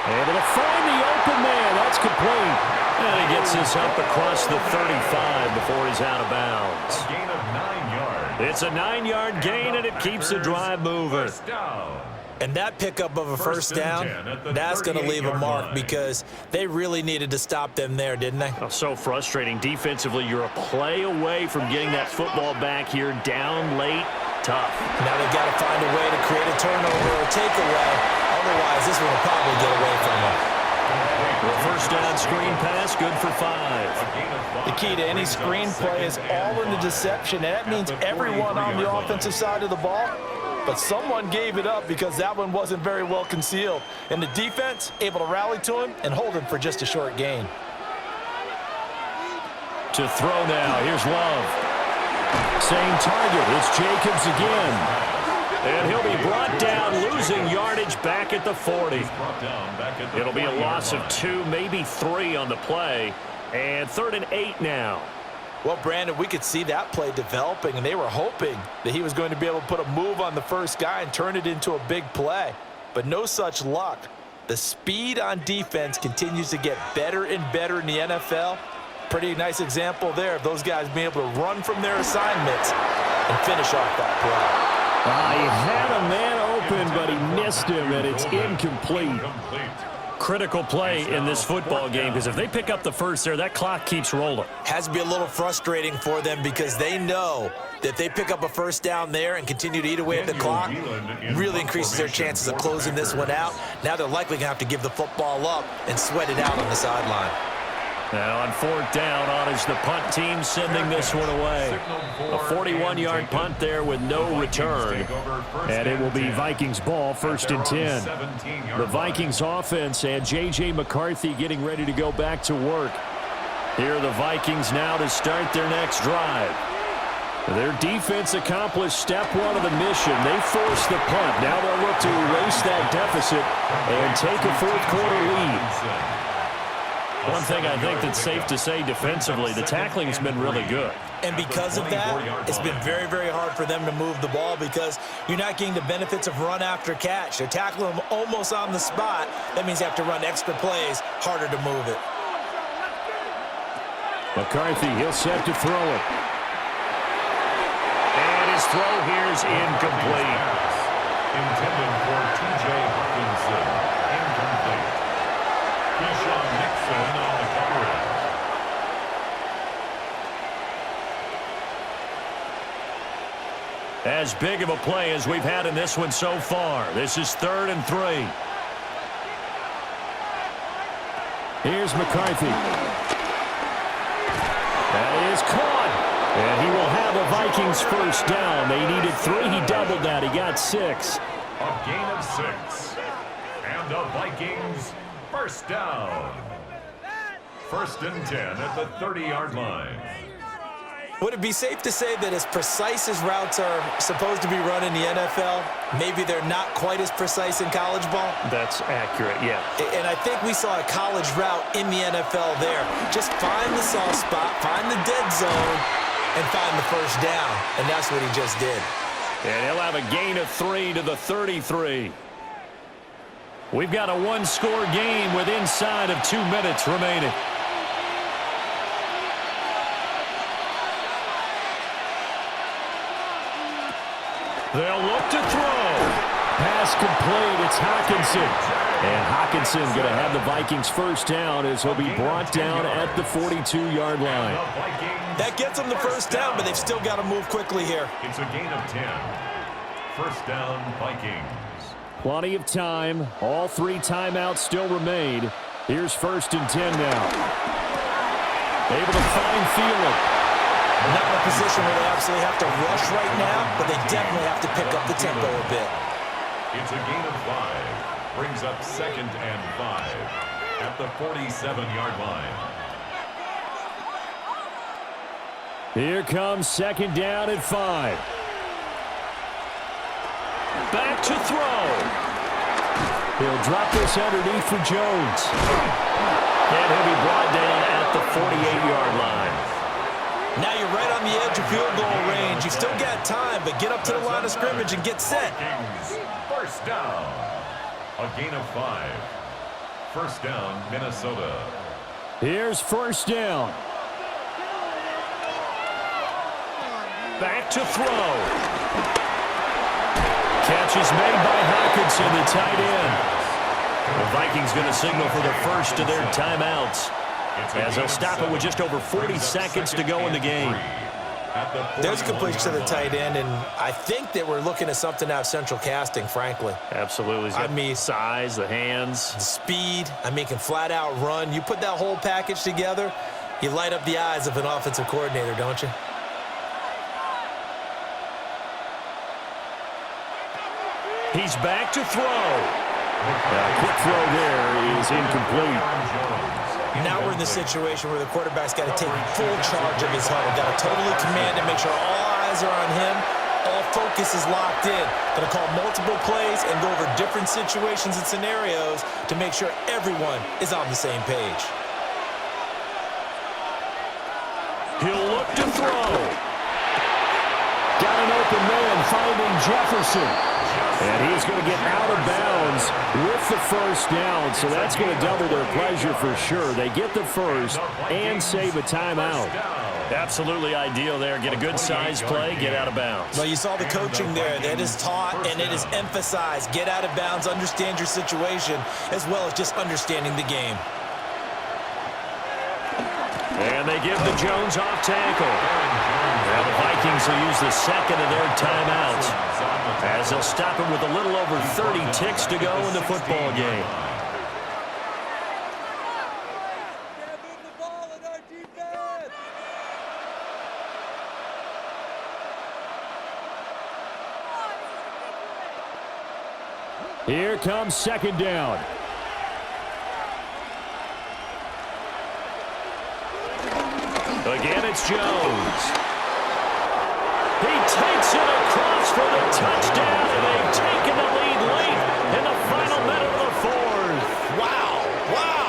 [SPEAKER 1] Able to find the open man. That's complete. And he gets this up across the 35 before he's out of bounds.
[SPEAKER 3] A gain of 9 yards.
[SPEAKER 1] It's a 9-yard gain, and it keeps the drive moving.
[SPEAKER 3] First down.
[SPEAKER 2] And that pickup of a first down, that's going to leave a mark because they really needed to stop them there, didn't they?
[SPEAKER 1] Oh, so frustrating. Defensively, you're a play away from getting that football back here, down late, tough.
[SPEAKER 2] Now they've got to find a way to create a turnover or takeaway. Otherwise, this one will probably get away from them.
[SPEAKER 1] The first down screen pass, good for 5.
[SPEAKER 2] The key to any screen play is all in the deception. And that means everyone on the offensive side of the ball. But someone gave it up because that one wasn't very well concealed. And the defense able to rally to him and hold him for just a short gain.
[SPEAKER 1] To throw now, here's Love. Same target, it's Jacobs again. And he'll be brought down, losing yardage back at the 40. It'll be a loss of 2, maybe 3 on the play. And 3rd and 8 now.
[SPEAKER 2] Well, Brandon, we could see that play developing, and they were hoping that he was going to be able to put a move on the first guy and turn it into a big play. But no such luck. The speed on defense continues to get better and better in the NFL. Pretty nice example there of those guys being able to run from their assignments and finish off that play.
[SPEAKER 1] He had a man open, but he missed him, and it's incomplete. Critical play in this football game because if they pick up the first there, that clock keeps rolling.
[SPEAKER 2] Has to be a little frustrating for them because they know that if they pick up a first down there and continue to eat away at the clock, really increases their chances of closing this one out. Now they're likely going to have to give the football up and sweat it out on the sideline.
[SPEAKER 1] Now on 4th down, on is the punt team sending this one away. A 41-yard punt there with no return. And it will be Vikings ball, 1st and 10. The Vikings offense and J.J. McCarthy getting ready to go back to work. Here are the Vikings now to start their next drive. Their defense accomplished step 1 of the mission. They forced the punt. Now they'll look to erase that deficit and take a 4th quarter lead. One thing I think that's safe to say defensively, the tackling's been really good.
[SPEAKER 2] And because of that, it's been very, very hard for them to move the ball because you're not getting the benefits of run after catch. They're tackling them almost on the spot. That means they have to run extra plays, harder to move it.
[SPEAKER 1] McCarthy, he'll set to throw it. And his throw here's incomplete.
[SPEAKER 3] Intended for T.J. Hawkinson. Incomplete. Keyshawn Nixon on the coverage.
[SPEAKER 1] As big of a play as we've had in this one so far. This is 3rd and 3. Here's McCarthy. That is caught. And he will have a Vikings first down. They needed 3. He doubled that. He got 6.
[SPEAKER 3] A gain of 6. And the Vikings first down. 1st and 10 at the 30-yard line.
[SPEAKER 2] Would it be safe to say that as precise as routes are supposed to be run in the NFL, maybe they're not quite as precise in college ball?
[SPEAKER 1] That's accurate, yeah.
[SPEAKER 2] And I think we saw a college route in the NFL there. Just find the soft spot, find the dead zone, and find the first down. And that's what he just did.
[SPEAKER 1] And he'll have a gain of 3 to the 33. We've got a 1-score game with inside of 2 minutes remaining. They'll look to throw. Pass complete. It's Hawkinson. And Hawkinson going to have the Vikings first down as he'll be brought down at the 42-yard line.
[SPEAKER 2] That gets them the first down, but they've still got to move quickly here.
[SPEAKER 3] It's a gain of 10. First down, Vikings.
[SPEAKER 1] Plenty of time. All 3 timeouts still remain. Here's 1st and 10 now. Able to find Thielen.
[SPEAKER 2] Not in a position where they absolutely have to rush right now, but they definitely have to pick up the tempo a bit.
[SPEAKER 3] It's a gain of 5. Brings up 2nd and 5 at the 47-yard line.
[SPEAKER 1] Here comes 2nd down and 5. Back to throw. He'll drop this underneath for Jones. And he'll be brought down at the 48-yard line.
[SPEAKER 2] Now you're right on the edge of field goal range. You've still got time, but get up to the line of scrimmage and get set.
[SPEAKER 3] First down. A gain of 5. First down, Minnesota.
[SPEAKER 1] Here's 1st down. Back to throw. catch is made by Hawkinson, the tight end. The Vikings going to signal for the first of their timeouts, as they'll stop it with just over 40 seconds to go in the game.
[SPEAKER 2] There's a completion to the tight end, and I think that we're looking at something out of central casting, frankly.
[SPEAKER 1] Absolutely.
[SPEAKER 2] I mean,
[SPEAKER 1] size, the hands.
[SPEAKER 2] the speed, I mean, can flat out run. You put that whole package together, you light up the eyes of an offensive coordinator, don't you?
[SPEAKER 1] He's back to throw. Quick throw there is incomplete.
[SPEAKER 2] Now we're in the situation where the quarterback's got to take full charge of his huddle. Got to totally command and make sure all eyes are on him. All focus is locked in. Going to call multiple plays and go over different situations and scenarios to make sure everyone is on the same page.
[SPEAKER 1] He'll look to throw. Got an open man finding Jefferson. And he's going to get out of bounds with the first down, so that's going to double their pleasure for sure. They get the first and save a timeout. Absolutely ideal there. Get a good size play, get out of bounds.
[SPEAKER 2] Well, you saw the coaching there. That is taught and it is emphasized. Get out of bounds, understand your situation, as well as just understanding the game.
[SPEAKER 1] And they give the Jones off tackle. Now the Vikings will use the second of their timeouts, as they'll stop him with a little over 30 ticks to go in the football game. Here comes second down. Again, it's Jones. He takes it across for the touchdown, and they've taken the lead late in the final minute of the fourth.
[SPEAKER 2] Wow, wow.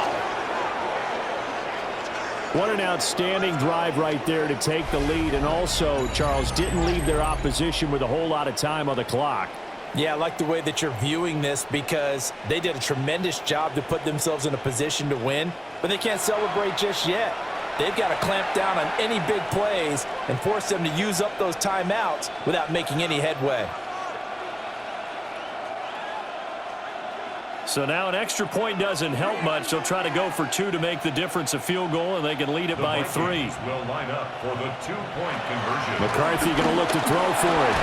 [SPEAKER 1] What an outstanding drive right there to take the lead, and also, Charles, didn't leave their opposition with a whole lot of time on the clock.
[SPEAKER 2] Yeah, I like the way that you're viewing this because they did a tremendous job to put themselves in a position to win, but they can't celebrate just yet. They've got to clamp down on any big plays and force them to use up those timeouts without making any headway.
[SPEAKER 1] So now an extra point doesn't help much. They'll try to go for two to make the difference a field goal, and they can lead it by 3.
[SPEAKER 3] Will line up for the 2-point conversion.
[SPEAKER 1] McCarthy going to look to throw for it.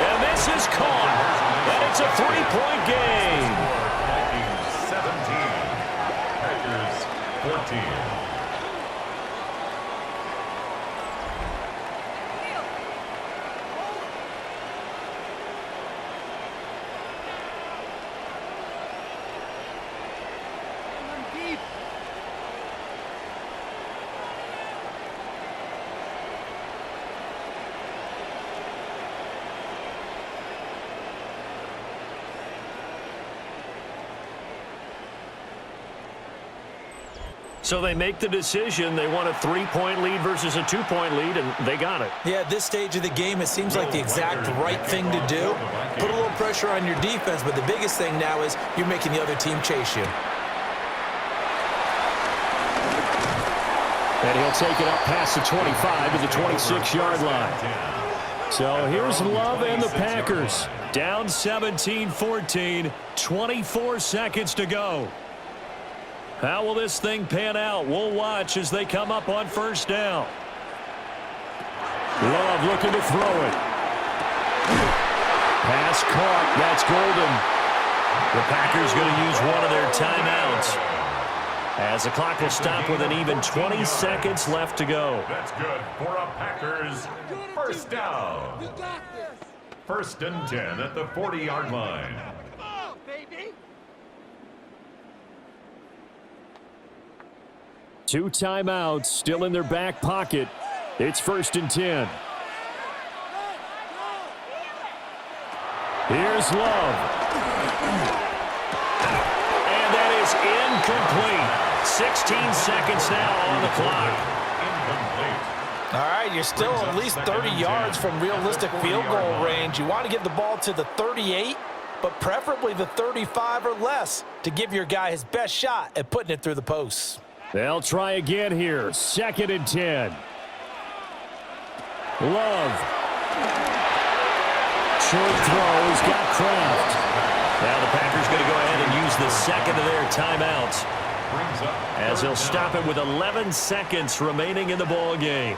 [SPEAKER 1] And this is caught. And it's a 3-point game.
[SPEAKER 3] Vikings 17. Packers 14.
[SPEAKER 1] So they make the decision. They want a 3-point lead versus a 2-point lead, and they got it.
[SPEAKER 2] Yeah, at this stage of the game, it seems like the exact right thing to do. Put a little pressure on your defense, but the biggest thing now is you're making the other team chase you.
[SPEAKER 1] And he'll take it up past the 25 to the 26-yard line. So here's Love and the Packers. Down 17-14, 24 seconds to go. How will this thing pan out? We'll watch as they come up on first down. Love looking to throw it. Pass caught. That's Golden. The Packers going to use one of their timeouts, as the clock will stop with an even 20 seconds left to go.
[SPEAKER 3] That's good for a Packers first down. First and 10 at the 40-yard line.
[SPEAKER 1] Two timeouts still in their back pocket. It's first and 10. Here's Love. And that is incomplete. 16 seconds now on the clock.
[SPEAKER 3] Incomplete.
[SPEAKER 2] All right, you're still at least 30 yards from realistic field goal range. You want to get the ball to the 38, but preferably the 35 or less to give your guy his best shot at putting it through the posts.
[SPEAKER 1] They'll try again here. Second and 10. Love. short throw. He's got Kraft. Now the Packers going to go ahead and use the second of their timeouts, as they'll stop it with 11 seconds remaining in the ball game.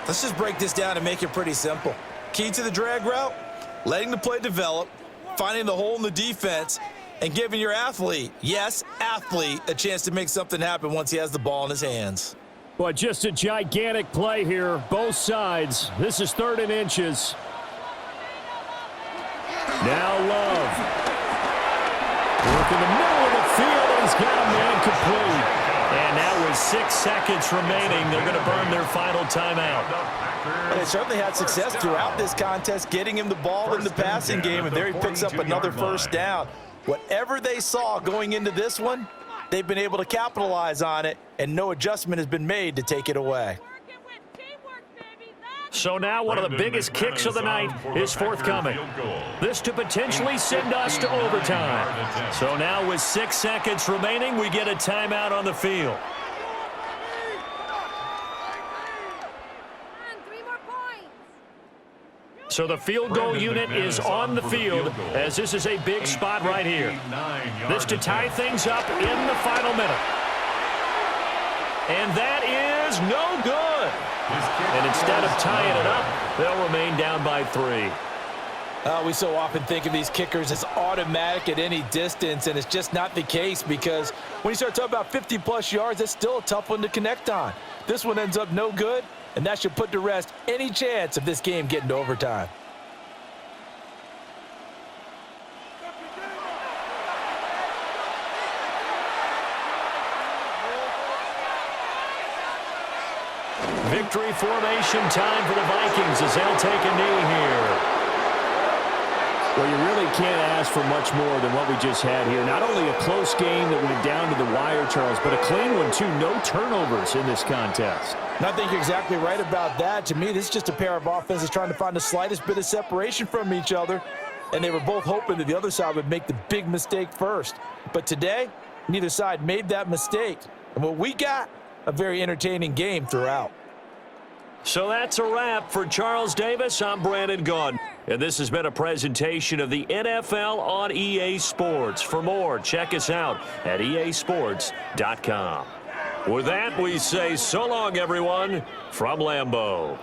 [SPEAKER 2] Let's just break this down and make it pretty simple. Key to the drag route, letting the play develop, finding the hole in the defense, and giving your athlete, yes, athlete, a chance to make something happen once he has the ball in his hands.
[SPEAKER 1] But just a gigantic play here, both sides. This is 3rd and inches. Now Love. Work in the middle of the field, and he's got a man complete. And now with 6 seconds remaining, they're going to burn their final timeout.
[SPEAKER 2] They certainly had success throughout this contest, getting him the ball in the passing game, and there he picks up another first down. Whatever they saw going into this one, they've been able to capitalize on it, and no adjustment has been made to take it away.
[SPEAKER 1] So now one of the biggest kicks of the night is forthcoming. This to potentially send us to overtime. So now with 6 seconds remaining, we get a timeout on the field. So the field goal unit is on the field, as this is a big spot right here. This to tie things up in the final minute. And that is no good. And instead of tying it up, they'll remain down by 3.
[SPEAKER 2] We so often think of these kickers as automatic at any distance, and it's just not the case, because when you start talking about 50-plus yards, it's still a tough one to connect on. This one ends up no good, and that should put to rest any chance of this game getting to overtime.
[SPEAKER 1] Victory formation time for the Vikings as they'll take a knee here. Well, you really can't ask for much more than what we just had here. Not only a close game that went down to the wire, Charles, but a clean one, too. No turnovers in this contest.
[SPEAKER 2] I think you're exactly right about that. To me, this is just a pair of offenses trying to find the slightest bit of separation from each other, and they were both hoping that the other side would make the big mistake first. But today, neither side made that mistake. And what we got, a very entertaining game throughout.
[SPEAKER 1] So that's a wrap for Charles Davis. I'm Brandon Gaudin. And this has been a presentation of the NFL on EA Sports. For more, check us out at easports.com. With that, we say so long, everyone, from Lambeau.